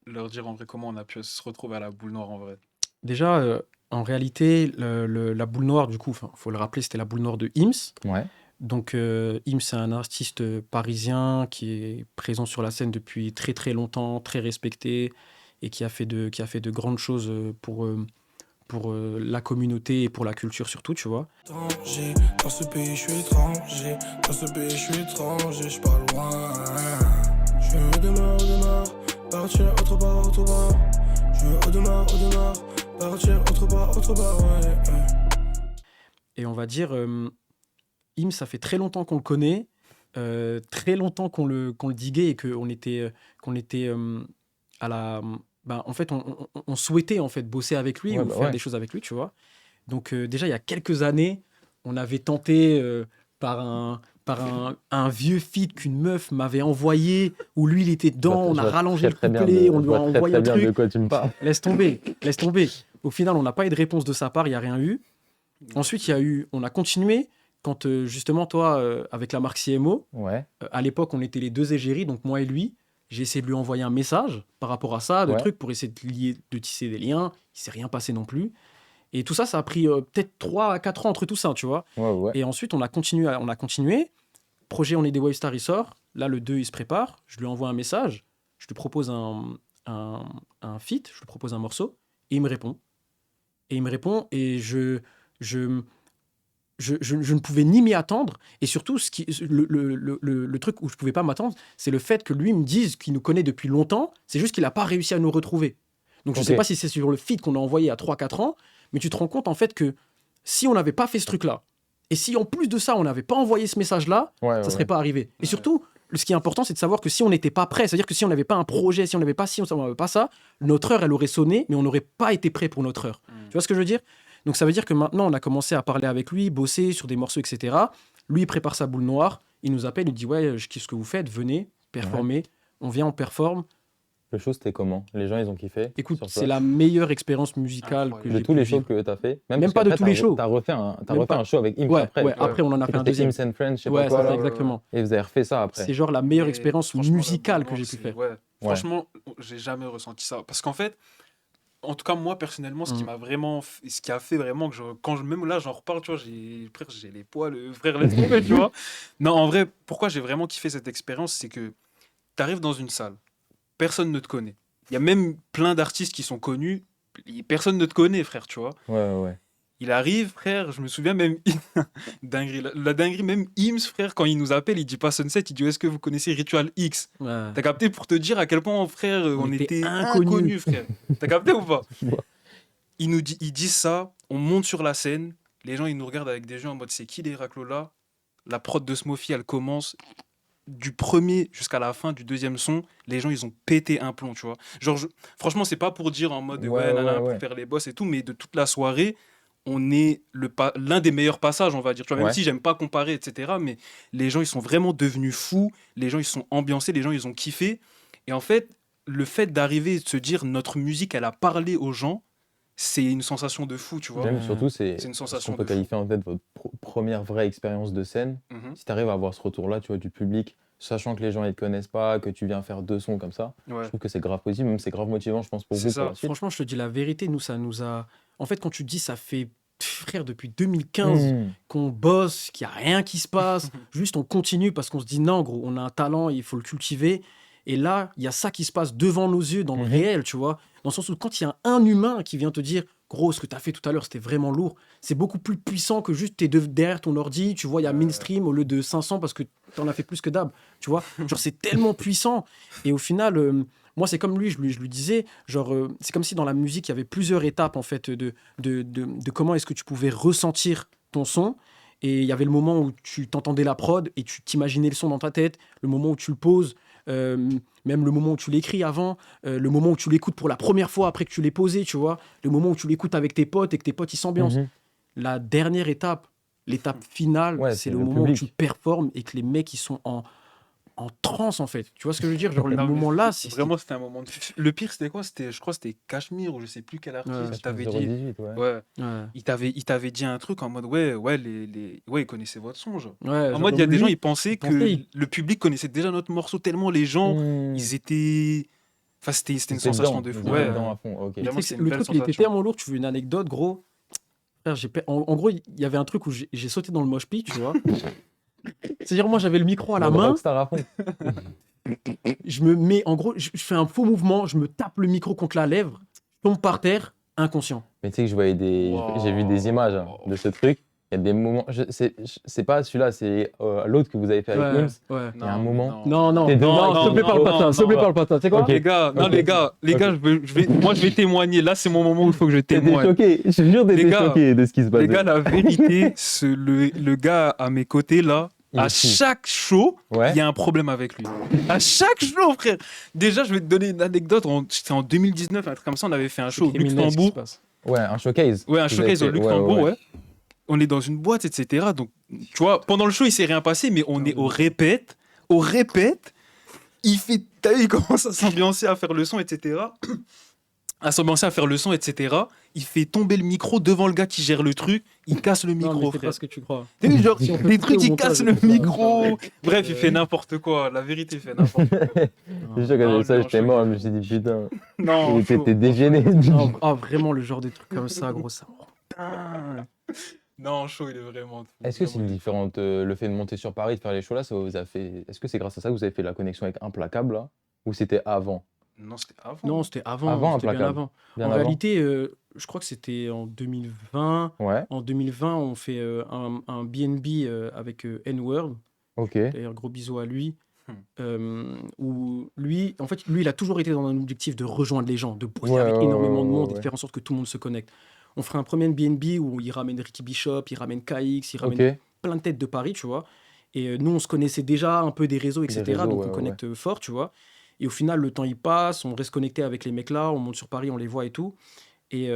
leur dire en vrai comment on a pu se retrouver à la Boule Noire en vrai. Déjà, en réalité, la Boule Noire, du coup, faut le rappeler, c'était la Boule Noire de IMS. Ouais. Donc, IMS, c'est un artiste parisien qui est présent sur la scène depuis très très longtemps, très respecté et qui a fait de grandes choses pour la communauté et pour la culture surtout, tu vois. Étranger, dans ce pays, je suis étranger. Dans ce pays, je suis étranger, je pars loin. Je veux au-demeure, partir autre part. Je veux au-demeure, partir autre part, ouais. Et on va dire, IMS, ça fait très longtemps qu'on le connaît, très longtemps qu'on le diguait et qu'on était à la... en fait, on souhaitait en fait bosser avec lui ou faire des choses avec lui, tu vois. Donc déjà, il y a quelques années, on avait tenté par un vieux feat qu'une meuf m'avait envoyé, où lui, il était dedans, on a rallongé le couplet, on lui a envoyé un truc. De quoi tu me parles. Laisse tomber. Au final, on n'a pas eu de réponse de sa part, il n'y a rien eu. Ensuite, on a continué quand justement, toi, avec la marque CMO, à l'époque, on était les deux égéries, donc moi et lui. J'ai essayé de lui envoyer un message par rapport à ça, de trucs pour essayer de tisser des liens. Il ne s'est rien passé non plus. Et tout ça, ça a pris peut-être 3 à 4 ans entre tout ça, tu vois. Et ensuite, on a continué. Projet On est des Wavestars, il sort. Là, le 2, il se prépare. Je lui envoie un message. Je lui propose un feat, je lui propose un morceau. Et il me répond. Et je ne pouvais ni m'y attendre. Et surtout, le truc où je ne pouvais pas m'attendre, c'est le fait que lui me dise qu'il nous connaît depuis longtemps. C'est juste qu'il n'a pas réussi à nous retrouver. Donc, je ne sais pas si c'est sur le feed qu'on a envoyé à 3-4 ans, mais tu te rends compte en fait que si on n'avait pas fait ce truc-là, et si en plus de ça, on n'avait pas envoyé ce message-là, ça ne serait pas arrivé. Et surtout, ce qui est important, c'est de savoir que si on n'était pas prêt, c'est-à-dire que si on n'avait pas un projet, si on n'avait pas ci, on n'avait pas ça, notre heure, elle aurait sonné, mais on n'aurait pas été prêt pour notre heure. Tu vois ce que je veux dire ? Donc ça veut dire que maintenant, on a commencé à parler avec lui, bosser sur des morceaux, etc. Lui, il prépare sa Boule Noire, il nous appelle, il dit « Ouais, je kiffe ce que vous faites, venez, performer. » On vient, on performe. Le show, c'était comment ? Les gens, ils ont kiffé ? Écoute, c'est la meilleure expérience musicale que j'ai de tous les shows que tu as fait. Même pas de tous les shows. Tu as refait un show avec IMS après. Ouais, après, on en a fait un deuxième. IMS and Friends, je sais pas quoi. Ouais, exactement. Et vous avez refait ça après. C'est genre la meilleure expérience musicale que j'ai pu faire. Franchement, j'ai jamais ressenti ça. Parce qu'en fait, en tout cas, moi, personnellement, ce qui a fait vraiment que même là, j'en reparle, tu vois, j'ai les poils, frère, laisse tomber, tu vois. Non, en vrai, pourquoi j'ai vraiment kiffé cette expérience, c'est que tu arrives dans une salle, personne ne te connaît. Il y a même plein d'artistes qui sont connus, personne ne te connaît, frère, tu vois. Ouais. Il arrive, frère, je me souviens même, dinguerie, la dinguerie, même IMS, frère, quand il nous appelle, il dit pas Sunset, il dit est-ce que vous connaissez Ritual X ? T'as capté pour te dire à quel point, frère, on était inconnus, frère. T'as capté ou pas ? Ils disent ça, on monte sur la scène, les gens ils nous regardent avec des yeux en mode c'est qui les raclos là ? La prod de Smofy, elle commence. Du premier jusqu'à la fin du deuxième son, les gens ils ont pété un plomb, tu vois. Genre, franchement, c'est pas pour dire en mode pour faire les boss et tout, mais de toute la soirée, on est l'un des meilleurs passages, on va dire. Tu vois, même si j'aime pas comparer, etc. Mais les gens ils sont vraiment devenus fous, les gens ils sont ambiancés, les gens ils ont kiffé. Et en fait, le fait d'arriver et de se dire notre musique elle a parlé aux gens, c'est une sensation de fou, tu vois. Surtout, c'est une sensation qu'on peut qualifier en fait votre première vraie expérience de scène. Si tu arrives à avoir ce retour-là, tu vois, du public, sachant que les gens ils te connaissent pas, que tu viens faire 2 sons comme ça, je trouve que c'est grave positif, même c'est grave motivant, je pense, pour vous. Ça. Pour la suite. Franchement, je te dis la vérité, nous, ça nous a... En fait, quand tu dis ça fait, frère, depuis 2015 qu'on bosse, qu'il n'y a rien qui se passe, juste on continue parce qu'on se dit non, gros, on a un talent, il faut le cultiver. Et là, il y a ça qui se passe devant nos yeux, dans le réel, tu vois. Dans le sens où quand il y a un humain qui vient te dire « Gros, ce que tu as fait tout à l'heure, c'était vraiment lourd », c'est beaucoup plus puissant que juste tu es derrière ton ordi, tu vois, il y a mainstream au lieu de 500 parce que tu en as fait plus que d'hab, tu vois. Genre, c'est tellement puissant. Et au final, moi, c'est comme lui, je lui disais, genre, c'est comme si dans la musique, il y avait plusieurs étapes, en fait, de comment est-ce que tu pouvais ressentir ton son. Et il y avait le moment où tu t'entendais la prod et tu t'imaginais le son dans ta tête, le moment où tu le poses, même le moment où tu l'écris avant, le moment où tu l'écoutes pour la première fois après que tu l'aies posé, tu vois, le moment où tu l'écoutes avec tes potes et que tes potes, ils s'ambiancent. La dernière étape, l'étape finale, c'est le moment où tu performes et que les mecs, ils sont en transe, en fait. Tu vois ce que je veux dire? Genre, le moment-là, vraiment, c'était un moment de... Le pire, c'était quoi? Je crois que c'était Cachemire ou je sais plus quel artiste. Il t'avait dit... 018, Il t'avait dit un truc en mode, ouais, ils connaissaient votre son, genre. Ouais, En mode, il y a des gens, ils pensaient que le public connaissait déjà notre morceau tellement les gens, ils étaient... Enfin, c'était une sensation de fou. Ouais. Dedans à fond, ok. Vraiment, c'est une le belle truc, il était sensation. tellement lourd. Tu veux une anecdote, gros? Frère, en gros, il y avait un truc où j'ai sauté dans le mosh pit, tu vois. C'est-à-dire, moi, j'avais le micro à la main. Rockstar à fond. Je me mets, en gros, je fais un faux mouvement, je me tape le micro contre la lèvre, je tombe par terre, inconscient. Mais tu sais que je voyais j'ai vu des images de ce truc. Il y a des moments, c'est pas celui-là, c'est l'autre que vous avez fait avec Ims. Ouais. Il y a un moment. Non, T'es dedans, s'il te plaît, parle pas de ça, s'il te plaît, parle pas de ça. Tu sais quoi? Ok. Les gars, moi, je vais témoigner. Là, c'est mon moment où il faut que je T'étais témoigne. choqué, je te jure, Les t'étais gars, choqué de ce qui se passe. Les gars, la vérité, le gars à mes côtés, là, Il est à fou. chaque show, Ouais. il y a un problème avec lui. À chaque show, frère. Déjà, je vais te donner une anecdote. C'était en 2019, un truc comme ça. On avait fait un show au Luxembourg. Ouais, un showcase. Ouais, un Vous showcase au avez fait- Luxembourg, ouais. ouais. On est dans une boîte, etc. Donc, tu vois, pendant le show, il s'est rien passé, mais on est au répète. Au répète, t'as vu, il commence à s'ambiancer, à faire le son, etc. À s'ambiancer, à faire le son, etc. Il fait tomber le micro devant le gars qui gère le truc. Il casse le Non, micro, mais c'est frère. pas ce que tu crois. T'as vu, genre, Si on peut des couper trucs, au il montage, casse on le peut faire micro. Bref, il fait n'importe quoi. La vérité, il fait n'importe quoi. Je suis sûr que Non, ça, non, j'étais je- mort, je me suis dit putain, Non, t'es chaud. dégéné. Non, vraiment, le genre de trucs comme ça, gros, ça. Non, chaud, il est vraiment. Est-ce que c'est vraiment- une différente, le fait de monter sur Paris, de faire les shows là, ça vous a fait. Est-ce que c'est grâce à ça que vous avez fait la connexion avec Implacable là? Ou c'était avant? Non, c'était avant. Non, c'était avant. Avant, C'était bien Implacable. avant. Bien En avant? réalité, je crois que c'était en 2020. Ouais, En 2020, on fait un BNB avec N-Word. ok. D'ailleurs, gros bisous à lui. Où lui, en fait, lui, il a toujours été dans un objectif de rejoindre les gens, de bosser Ouais, avec ouais, énormément de ouais, monde et ouais. de faire en sorte que tout le monde se connecte. On ferait un premier BNB où il ramène Ricky Bishop, il ramène KX, il ramène Ok. plein de têtes de Paris, tu vois. Et nous, on se connaissait déjà un peu des réseaux, etc. réseaux, donc ouais, on ouais, connecte fort, tu vois. Et au final, le temps, il passe, on reste connecté avec les mecs là, on monte sur Paris, on les voit et tout. Et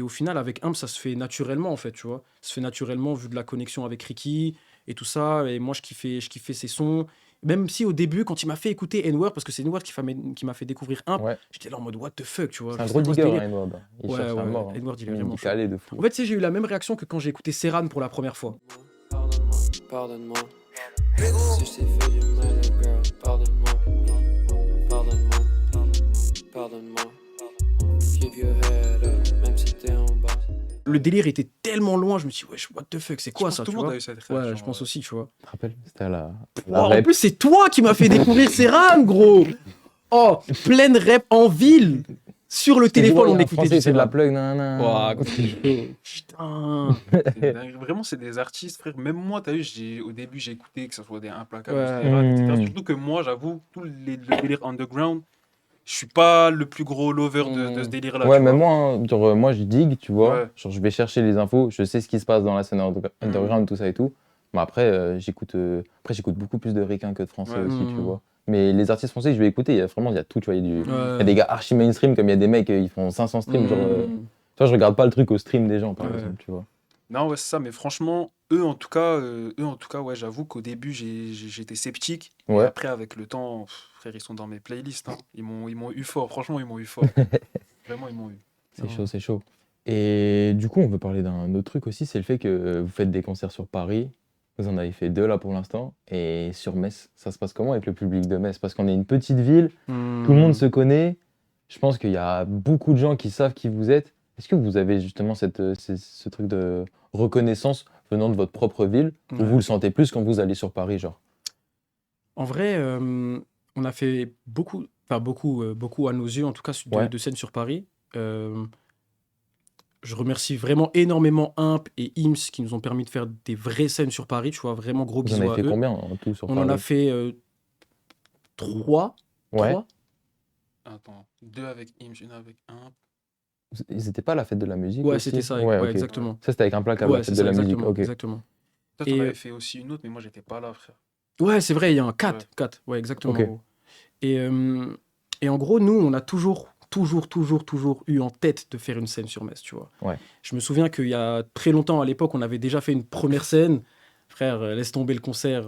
au final, avec Imp, ça se fait naturellement, en fait, tu vois. Ça se fait naturellement vu de la connexion avec Ricky et tout ça. Et moi, je kiffais ses sons. Même si au début, quand il m'a fait écouter N-Word, parce que c'est N-Word qui m'a fait découvrir Imp, Ouais. j'étais là en mode what the fuck, tu vois. C'est un Je gros sais pas ce digger, délire. hein, Edward. Il Ouais, cherche ouais, à mort. Edward, il est Il vraiment est chaud. calé de fou. En fait, tu sais, j'ai eu la même réaction que quand j'ai écouté Serran pour la première fois. Pardonne-moi. Si je t'ai fait du mal, girl, pardonne-moi. Pardonne-moi. Pardonne-moi. Keep your head up, même si t'es en bas. Le délire était tellement loin, je me suis dit, wesh, what the fuck, c'est quoi Je pense ça, que tout tu le monde vois. a eu cette réaction. Ouais, je pense aussi, tu vois. Tu te rappelles? C'était à la En rep. plus, c'est toi qui m'as fait découvrir Serran, gros. Oh, pleine rep en ville. Sur le téléphone, on écoutait du c'est de la Serran. plug, nan. Ouah, gros, c'est chaud. Putain. C'est dingue. Vraiment, c'est des artistes, frère. Même moi, t'as vu, au début, j'ai écouté que ce soit des Implacables, Ouais. etc. Surtout que moi, j'avoue, le délire underground, je suis pas le plus gros lover de ce délire-là. Ouais, tu mais vois. moi, hein, genre, moi, je digue, tu vois. Ouais. Genre, je vais chercher les infos, je sais ce qui se passe dans la scène underground, tout ça et tout. Mais après, j'écoute beaucoup plus de ricains que de français Ouais. aussi, tu vois. Mais les artistes français que je vais écouter, il y a tout, tu vois. Il y Ouais. a des gars archi mainstream, comme il y a des mecs, ils font 500 streams. Genre, tu vois, je regarde pas le truc au stream des gens, par Ouais. exemple, tu vois. Non, ouais, c'est ça. Mais franchement, eux, en tout cas, ouais, j'avoue qu'au début, j'étais sceptique. Et Ouais. après, avec le temps, frère, ils sont dans mes playlists. Hein. Ils m'ont eu fort. Franchement, ils m'ont eu fort. Vraiment, ils m'ont eu. C'est chaud, c'est chaud. Et du coup, on veut parler d'un autre truc aussi, c'est le fait que vous faites des concerts sur Paris. Vous en avez fait 2 là pour l'instant. Et sur Metz, ça se passe comment avec le public de Metz? Parce qu'on est une petite ville, tout le monde se connaît. Je pense qu'il y a beaucoup de gens qui savent qui vous êtes. Est-ce que vous avez justement ce truc de reconnaissance venant de votre propre ville, ou Ouais. vous le sentez plus quand vous allez sur Paris, genre? En vrai, on a fait beaucoup à nos yeux, en tout cas, Ouais. de scènes sur Paris. Je remercie vraiment énormément Imp et Ims qui nous ont permis de faire des vraies scènes sur Paris, tu vois, vraiment gros Vous en bisous avez à fait eux. combien en tout sur On Paris? en a fait 3. Ouais. Attends, 2 avec Imj, 1 avec Imp. Ils étaient pas à la fête de la musique Ouais, aussi? c'était ça, Ouais, ouais, ok. exactement. Ça, c'était avec Implacable, la Ouais, fête c'est de ça, la musique. exactement, Ok. exactement. Toi, Et t'en avais fait aussi une autre, mais moi, j'étais pas là, frère. ouais, c'est vrai, il y a un 4, Ouais. 4, ouais, exactement. Ok. Gros. Et, euh, et en gros, nous, on a toujours eu en tête de faire une scène sur Metz, tu vois. Ouais. Je me souviens qu'il y a très longtemps, à l'époque, on avait déjà fait une première scène. Frère, laisse tomber le concert.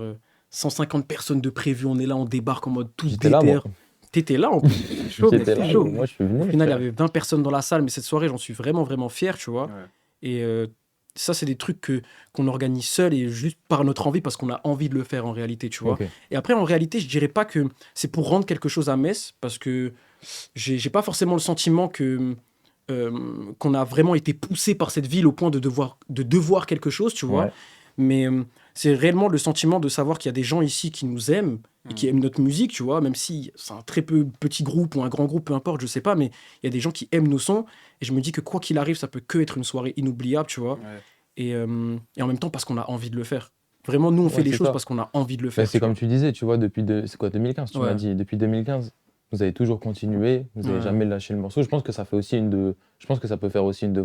150 personnes de prévu, on est là, on débarque en mode tous J'étais là, moi. déter. T'étais là en plus, c'était chaud, mec, J'étais c'était là, chaud. moi, je suis Au venu. final, il y frère. avait 20 personnes dans la salle, mais cette soirée, j'en suis vraiment fier, tu vois. Ouais. Et ça, c'est des trucs qu'on organise seul et juste par notre envie, parce qu'on a envie de le faire en réalité, tu vois. Ok. Et après, en réalité, je dirais pas que c'est pour rendre quelque chose à Metz, parce que j'ai pas forcément le sentiment que qu'on a vraiment été poussé par cette ville au point de devoir quelque chose, tu vois. Ouais. Mais c'est réellement le sentiment de savoir qu'il y a des gens ici qui nous aiment et qui aiment notre musique, tu vois, même si c'est un très petit groupe ou un grand groupe, peu importe, je sais pas, mais il y a des gens qui aiment nos sons. Et je me dis que quoi qu'il arrive, ça peut que être une soirée inoubliable, tu vois. Ouais. Et en même temps, parce qu'on a envie de le faire. Vraiment, nous, on fait Ouais, les c'est choses ça. parce qu'on a envie de le Bah, faire. c'est tu comme tu disais, tu vois, c'est quoi, 2015, tu Ouais. m'as dit. Depuis 2015, vous avez toujours continué, vous n'avez Ouais. jamais lâché le morceau. Je pense que ça fait aussi je pense que ça peut faire aussi une de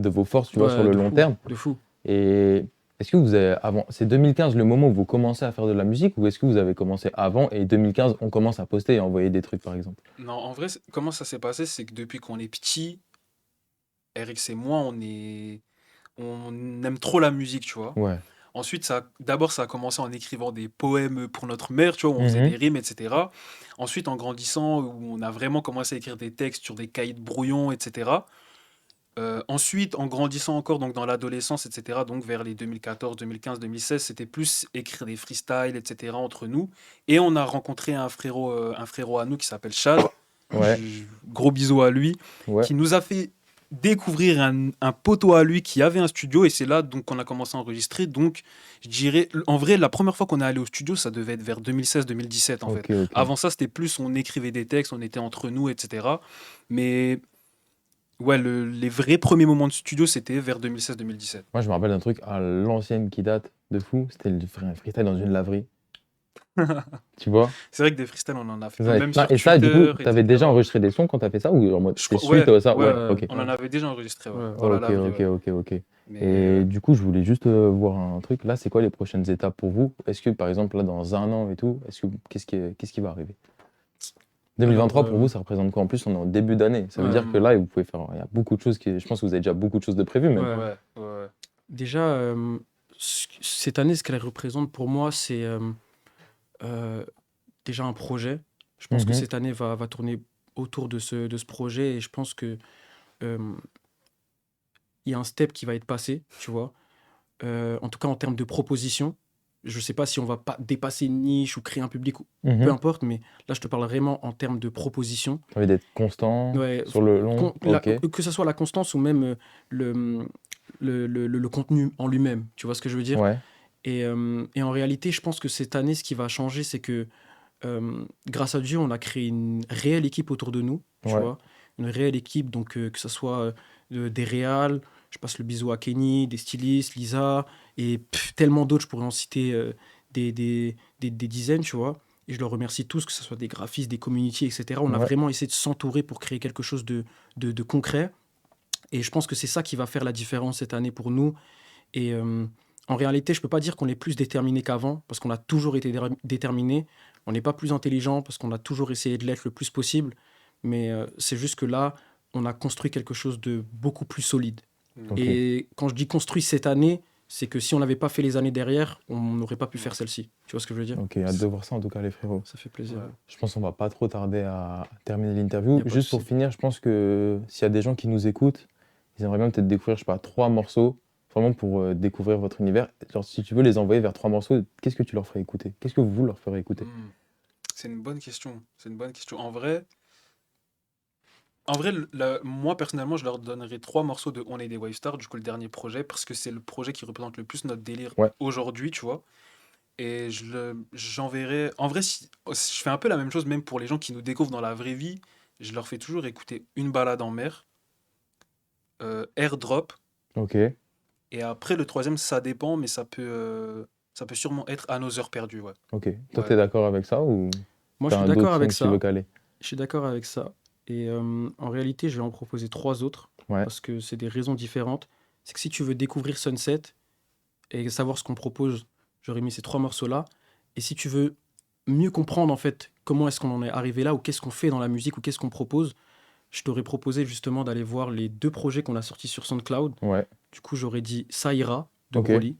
vos forces, tu vois, Ouais, sur le de long fou, terme. De fou. Et est-ce que vous avez, c'est 2015 le moment où vous commencez à faire de la musique, ou est-ce que vous avez commencé avant et 2015 on commence à poster et à envoyer des trucs, par exemple? Non, en vrai, comment ça s'est passé, c'est que depuis qu'on est petit, RX et moi, on aime trop la musique, tu vois. Ouais. Ensuite, d'abord, ça a commencé en écrivant des poèmes pour notre mère, tu vois, où on faisait Mhm. des rimes, etc. Ensuite, en grandissant, où on a vraiment commencé à écrire des textes sur des cahiers de brouillon, etc. Ensuite, en grandissant encore, donc dans l'adolescence, etc., donc vers les 2014, 2015, 2016, c'était plus écrire des freestyles, etc., entre nous. Et on a rencontré un frérot à nous qui s'appelle Chad. Ouais. Gros bisous à lui, Ouais. qui nous a fait découvrir un poteau à lui qui avait un studio, et c'est là donc qu'on a commencé à enregistrer. Donc je dirais, en vrai, la première fois qu'on est allé au studio, ça devait être vers 2016-2017 en fait. Ok. Avant ça, c'était plus on écrivait des textes, on était entre nous, etc. Mais ouais, les vrais premiers moments de studio, c'était vers 2016-2017. Moi, je me rappelle d'un truc à l'ancienne qui date de fou, c'était un freestyle dans une laverie. Tu vois? C'est vrai que des freestyles, on en a fait C'est ça. même sur Et ça, du coup, Twitter, t'avais etc. déjà enregistré des sons quand t'as fait ça, ou en mode Je c'est crois- suite à ça? Ouais, ok. on en avait déjà enregistré, ouais, Ouais. dans la Ok, laverie, ok, ouais. ok. Mais, Et du coup, je voulais juste voir un truc. Là, c'est quoi les prochaines étapes pour vous? Est-ce que, par exemple, là, dans un an et tout, qu'est-ce qui va arriver? 2023, Alors, pour vous, ça représente quoi? En plus, on est en début d'année. Ça veut Ouais. dire que là, vous pouvez faire. Il y a beaucoup de choses je pense que vous avez déjà beaucoup de choses de prévues, même. Ouais. ouais. Déjà, cette année, ce qu'elle représente pour moi, c'est déjà un projet. Je pense que Mhm. cette année va tourner autour de ce projet et je pense que il y a un step qui va être passé, tu vois. En tout cas, en termes de proposition. Je ne sais pas si on va pas dépasser une niche ou créer un public, peu Mhm. importe, mais là, je te parle vraiment en termes de proposition. Ça veut dire d'être constant Ouais, sur le long. Ok. que ce soit la constance ou même le contenu en lui-même. Tu vois ce que je veux dire? Ouais. Et en réalité, je pense que cette année, ce qui va changer, c'est que grâce à Dieu, on a créé une réelle équipe autour de nous, tu Ouais. vois, une réelle équipe, donc que ce soit des réals, je passe le bisou à Kenny, des stylistes, Lisa, et tellement d'autres, je pourrais en citer des dizaines, tu vois. Et je leur remercie tous, que ce soit des graphistes, des community, etc. On a Ouais. vraiment essayé de s'entourer pour créer quelque chose de concret. Et je pense que c'est ça qui va faire la différence cette année pour nous. Et en réalité, je ne peux pas dire qu'on est plus déterminé qu'avant, parce qu'on a toujours été déterminé. On n'est pas plus intelligent, parce qu'on a toujours essayé de l'être le plus possible. Mais c'est juste que là, on a construit quelque chose de beaucoup plus solide. Ok. Et quand je dis construit cette année, c'est que si on n'avait pas fait les années derrière, on n'aurait pas pu faire celle-ci. Tu vois ce que je veux dire? Ok, hâte de voir ça en tout cas, les frérots. Ça fait plaisir. Ouais. Je pense qu'on va pas trop tarder à terminer l'interview. Y a pas de Juste pour souci. finir, je pense que s'il y a des gens qui nous écoutent, ils aimeraient bien peut-être découvrir, je sais pas, 3 morceaux, vraiment pour découvrir votre univers. Genre, si tu veux les envoyer vers 3 morceaux, qu'est-ce que tu leur ferais écouter? Qu'est-ce que vous leur ferez écouter? C'est une bonne question. En vrai, moi personnellement, je leur donnerais 3 morceaux de On est des Wavestars, du coup le dernier projet, parce que c'est le projet qui représente le plus notre délire Ouais. aujourd'hui, tu vois. Et j'enverrai. En vrai, je fais un peu la même chose, même pour les gens qui nous découvrent dans la vraie vie. Je leur fais toujours écouter Une balade en mer, Airdrop, Ok. et après le troisième, ça dépend, mais ça peut sûrement être À nos heures perdues, ouais. Ok. Toi, Ouais. t'es d'accord avec ça ou Moi, je t'as suis un d'accord d'autres avec sons que tu veux ça. caler? Je suis d'accord avec ça. Et en réalité, je vais en proposer 3 autres Ouais. parce que c'est des raisons différentes. C'est que si tu veux découvrir Sunset et savoir ce qu'on propose, j'aurais mis ces 3 morceaux-là. Et si tu veux mieux comprendre en fait comment est-ce qu'on en est arrivé là ou qu'est-ce qu'on fait dans la musique ou qu'est-ce qu'on propose, je t'aurais proposé justement d'aller voir les 2 projets qu'on a sortis sur SoundCloud. Ouais. Du coup, j'aurais dit Ça ira de Ok. Broly,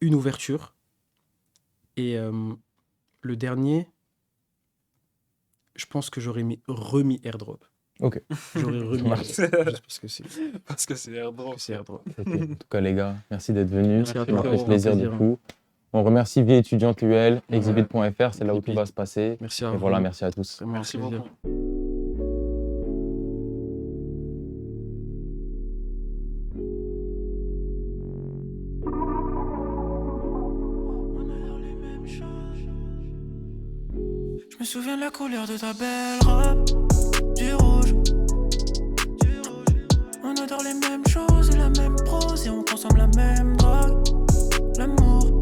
Une ouverture. Et le dernier, je pense que j'aurais remis Airdrop. Ok. J'aurais remis marche. Airdrop, juste parce que c'est Parce que c'est airdrop. Airdrop. Ok. En tout cas, les gars, merci d'être venus. Merci à Ça toi, m'a fait frérot, plaisir un du plaisir. coup. On remercie Vie étudiante UL, Ouais. exhibit.fr, c'est là où tout Exhibit. va se passer. Merci à Et vous. voilà, merci à tous. Vraiment un Merci plaisir. beaucoup. On adore les mêmes choses. Je me souviens de la couleur de ta belle robe, du rouge. On adore les mêmes choses et la même prose et on consomme la même drogue, l'amour.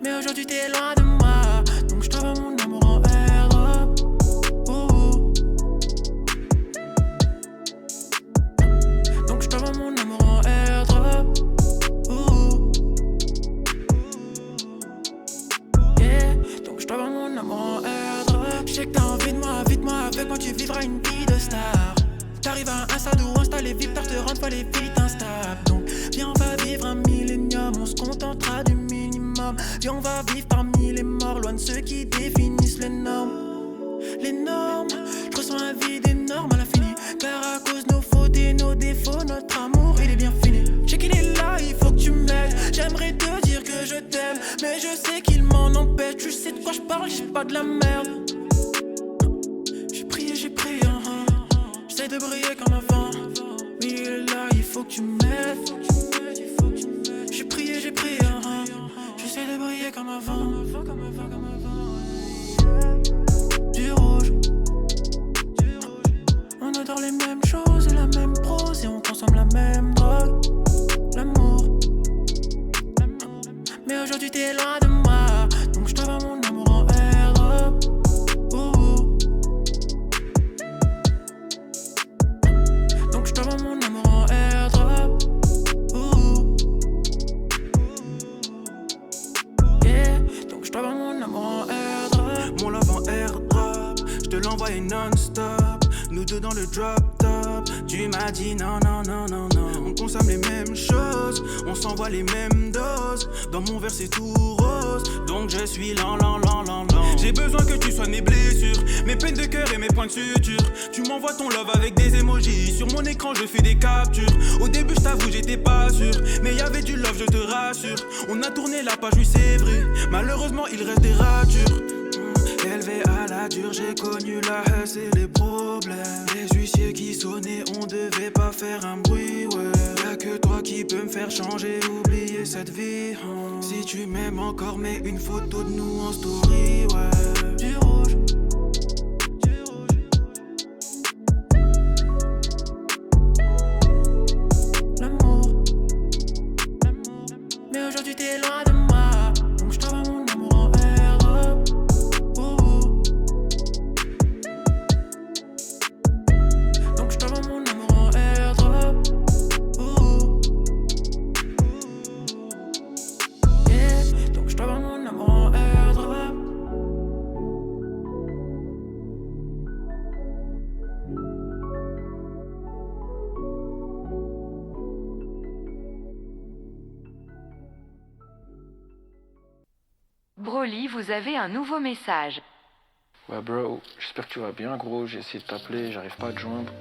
Mais aujourd'hui t'es loin de moi, donc je t'envoie mon amour en airdrop. Ouh. Donc je t'envoie mon amour en airdrop. Ouh. Yeah. Donc je t'envoie mon amour en airdrop. Je sais que t'as envie de moi, vite-moi, avec moi tu vivras une vie de star. T'arrives à un stade où installer vite tard te rendre pas les vite instable. Donc viens on va vivre un millénium, on se contentera du minimum. Viens on va vivre parmi les morts, loin de ceux qui définissent les normes. Les normes, je ressens un vide énorme à l'infini. Car à cause de nos fautes et nos défauts, notre amour il est bien fini. Je sais qu'il est là, il faut que tu m'aides. J'aimerais te dire que je t'aime, mais je sais qu'il m'en empêche. Tu sais de quoi je parle, j'ai pas de la merde. J'ai prié, j'essaie de briller comme avant. Mais il est là, il faut que tu m'aides. J'ai prié, j'essaie de briller comme avant. Du rouge. On adore les mêmes choses et la même prose et on consomme la même drogue, l'amour. Mais aujourd'hui t'es loin de moi, donc je t'envoie mon amour en airdrop. Ouh. Donc je t'envoie mon amour en airdrop. Ouh. Yeah. Donc je t'envoie mon amour en airdrop. Mon love en airdrop, je te l'envoie non-stop. Nous deux dans le drop top. Tu m'as dit non, non, non, non, non. On consomme les mêmes choses, on s'envoie les mêmes doses. Dans mon verre c'est tout rose, donc je suis lent. J'ai besoin que tu sois mes blessures, mes peines de cœur et mes points de suture. Tu m'envoies ton love avec des emojis. Sur mon écran je fais des captures. Au début je t'avoue j'étais pas sûr, mais y avait du love je te rassure. On a tourné la page oui c'est vrai, malheureusement il reste des ratures. Élevé à la dure, j'ai connu la haine et les problèmes. Les huissiers qui sonnaient, on devait pas faire un bruit, ouais. Y'a que toi qui peux me faire changer, oublier cette vie. Si tu m'aimes encore, mets une photo de nous en story, ouais. Du rouge. L'amour. Mais aujourd'hui t'es loin de moi, donc je t'envoie mon amour en airdrop. Ouh. Donc je t'envoie mon amour en airdrop. Ouh. Yeah. Donc je t'envoie mon amour en airdrop. Broly, vous avez un nouveau message. Ouais bro, j'espère que tu vas bien gros, j'ai essayé de t'appeler, j'arrive pas à te joindre.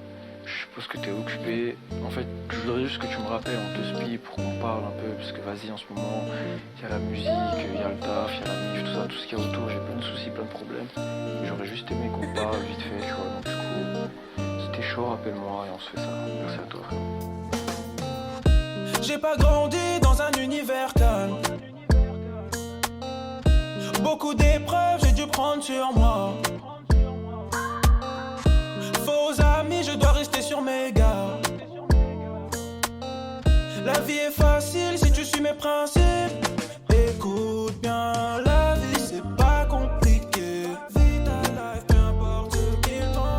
Je suppose que t'es occupé. En fait, je voudrais juste que tu me rappelles, on te spie pour qu'on parle un peu, parce que vas-y en ce moment, il y a la musique, il y a le taf, il y a la mif, tout ça, tout ce qu'il y a autour, j'ai plein de soucis, plein de problèmes. J'aurais juste aimé qu'on parle vite fait, tu vois, donc du coup, si t'es chaud, rappelle-moi et on se fait ça. Merci à toi frère. J'ai pas grandi dans un univers calme. Beaucoup d'épreuves, j'ai dû prendre sur moi. Faux amis, je dois rester sur mes gardes. La vie est facile si tu suis mes principes. Écoute bien, la vie c'est pas compliqué. Vis ta life, peu importe ce qu'il t'en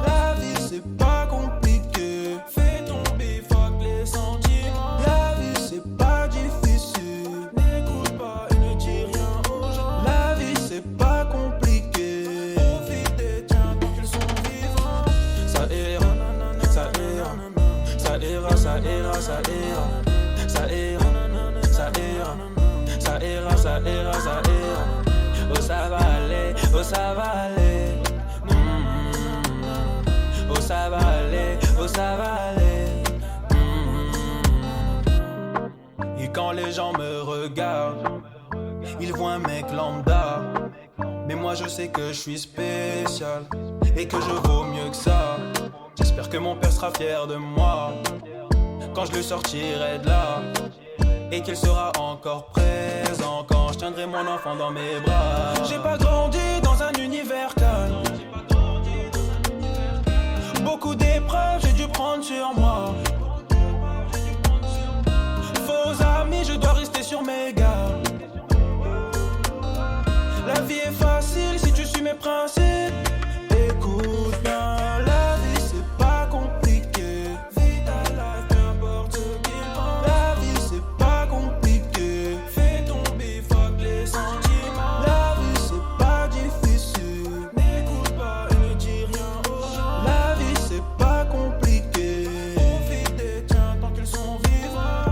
ça va aller, oh ça va aller. Oh ça va aller, oh ça va aller. Et quand les gens me regardent, ils voient un mec lambda. Mais moi je sais que je suis spécial et que je vaux mieux que ça. J'espère que mon père sera fier de moi quand je le sortirai de là, et qu'il sera encore présent quand je tiendrai mon enfant dans mes bras. J'ai pas grandi dans un univers calme. Beaucoup d'épreuves j'ai dû prendre sur moi. Faux amis, je dois rester sur mes gardes. La vie est facile si tu suis mes principes. Écoute bien, la vie c'est pas compliqué. Vis ta life, peu importe ce qu'il pense. La vie c'est pas compliqué. Fais tomber, fuck les sentiments. La vie c'est pas difficile. N'écoute pas et ne dis rien aux gens. La vie c'est pas compliqué. Profite des tiens tant qu'ils sont vivants.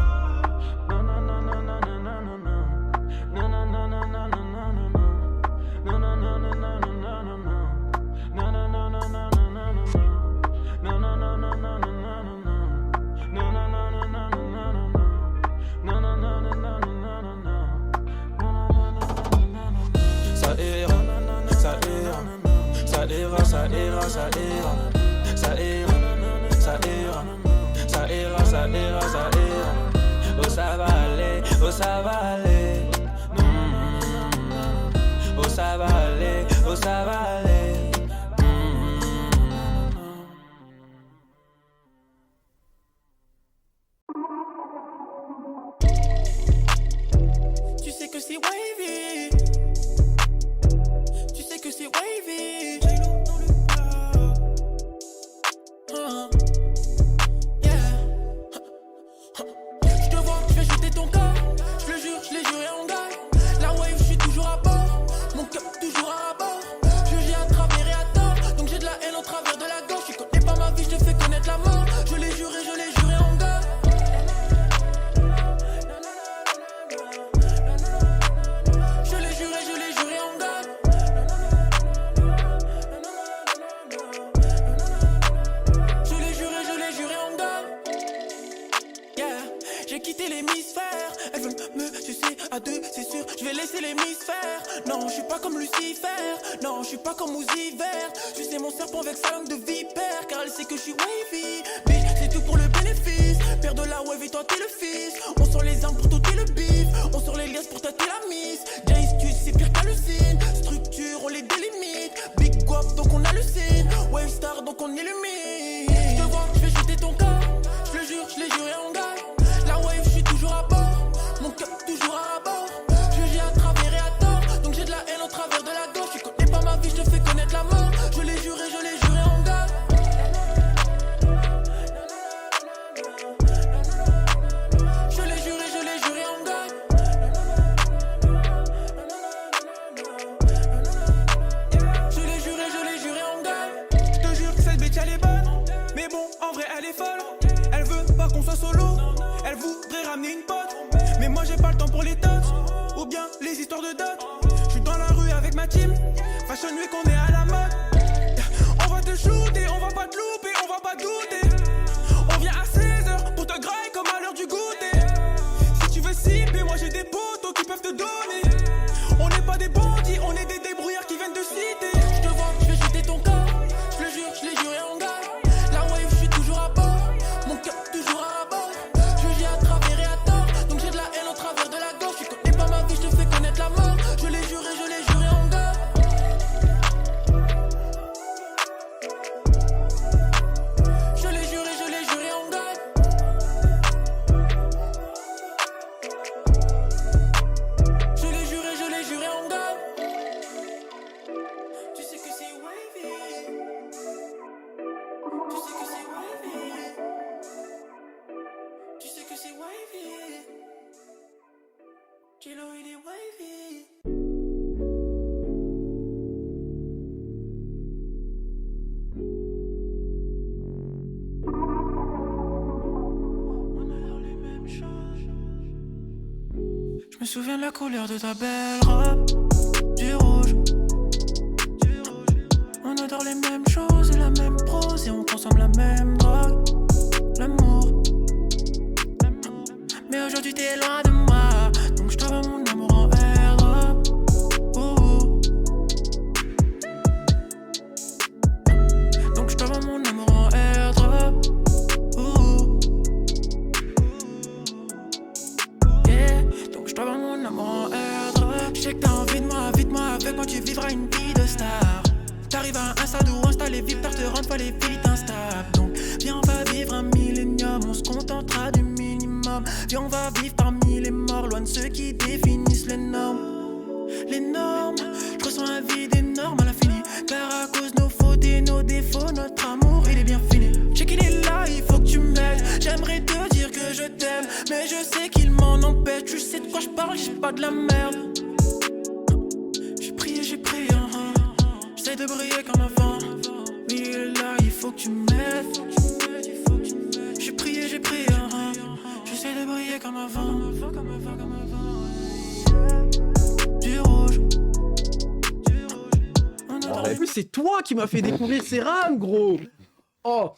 Non, non, non, non, non, non, non, non, non. Non, non, non, non, non, non, non, non. No no no no no no no no no. No no no no no no no no. No no no no no no no no. No no no no no no no no. No no no no no no no no. Ça ira, ça ira, ça ira, ça ira, ça ira, ça ira, ça ira, ça ira, ça ira, ça ira. Oh ça va aller, oh ça va aller. Oh ça va aller, oh ça va aller. Tu sais que c'est wavy. Tu sais que c'est wavy. Yeah. Je te vois, je vais jeter ton corps. Je le jure, je l'ai juré en gagne. La wave, je suis toujours à bord. Mon cœur toujours à bord. Je gis à travers et à tort. Donc j'ai de la haine au travers de la gorge. Tu connais pas ma vie, je te fais connaître la mort. Je l'ai juré en gars. Je l'ai juré en gars. Je l'ai juré en gars. Yeah, j'ai quitté l'hémisphère. Elles veulent me sucer à deux, c'est sûr. Je vais laisser l'hémisphère. Non, je suis pas comme Lucifer. Non, je suis pas comme Uzi Vert. Je sais mon serpent avec sa langue de vipère. Car elle sait que je suis wavy. Bitch, c'est tout pour le bénéfice. Père de la wave et toi t'es le fils. On sort les armes pour tôter le bif. On sort les liasses pour tâter la mise. Jace, c'est pire qu'hallucine. Structure, on les délimite. Big guap, donc on hallucine. Wave star, donc on illumine. Je te vois, je vais jeter ton corps. Je le jure, je l'ai juré en gars. La wave, je suis toujours à bord. Mon cœur toujours à bord. Je gis à travers et à tort. Donc j'ai de la haine au travers de la gorge. Tu connais pas ma vie, je te fais connaître la mort. Je l'ai juré en gars. Je l'ai juré en gars. Je l'ai juré en gars. Je te jure que cette bitch elle est bonne. Mais bon, en vrai elle est folle. Elle veut pas qu'on soit solo. Elle voudrait ramener une pote. Mais moi j'ai pas le temps pour les tots. Ou bien les histoires de dot. Je suis dans la rue avec ma team. Fashion Week on est à la mode. On va te shooter, on va pas te louper, on va pas douter. On vient à 16h pour te grailler comme à l'heure du goûter. Si tu veux sipper, moi j'ai des potos qui peuvent te donner. On n'est pas des bandits, on est des débrouillards qui viennent de citer. Je te vois, je vais jeter ton corps. Je le jure, je l'ai juré en gars. La wave, je suis toujours à bord. Mon cœur toujours à bord. Je gis à travers et à tort. Donc j'ai de la haine au travers de la gorge. Tu connais pas ma vie, je te fais connaître la mort. Je l'ai juré en gars. Je l'ai juré en gars. Je l'ai juré en gars. Tu sais que c'est wavy. Tu sais que c'est wavy. Tu sais que c'est wavy. Kilo il est wavy. On a l'air les mêmes choses. Je me souviens de la couleur de ta belle robe, du rouge T'arrives à un stade où installer vite tard te rendre pas les vite instables. Donc viens on va vivre un millénium, on se contentera du minimum. Viens on va vivre parmi les morts, loin de ceux qui définissent les normes. Les normes, je ressens un vide énorme à l'infini. Car à cause de nos fautes et nos défauts, notre amour il est bien fini. Je sais qu'il est là, il faut que tu m'aides. J'aimerais te dire que je t'aime, mais je sais qu'il m'en empêche. Tu sais de quoi je parle, j'ai pas de la merde. J'ai prié, j'essaie de briller comme avant. Mais il est là, il faut que tu m'aides. J'ai prié, j'essaie de briller comme avant. Du rouge. En plus, c'est toi qui m'as fait découvrir ces rames, gros. Oh,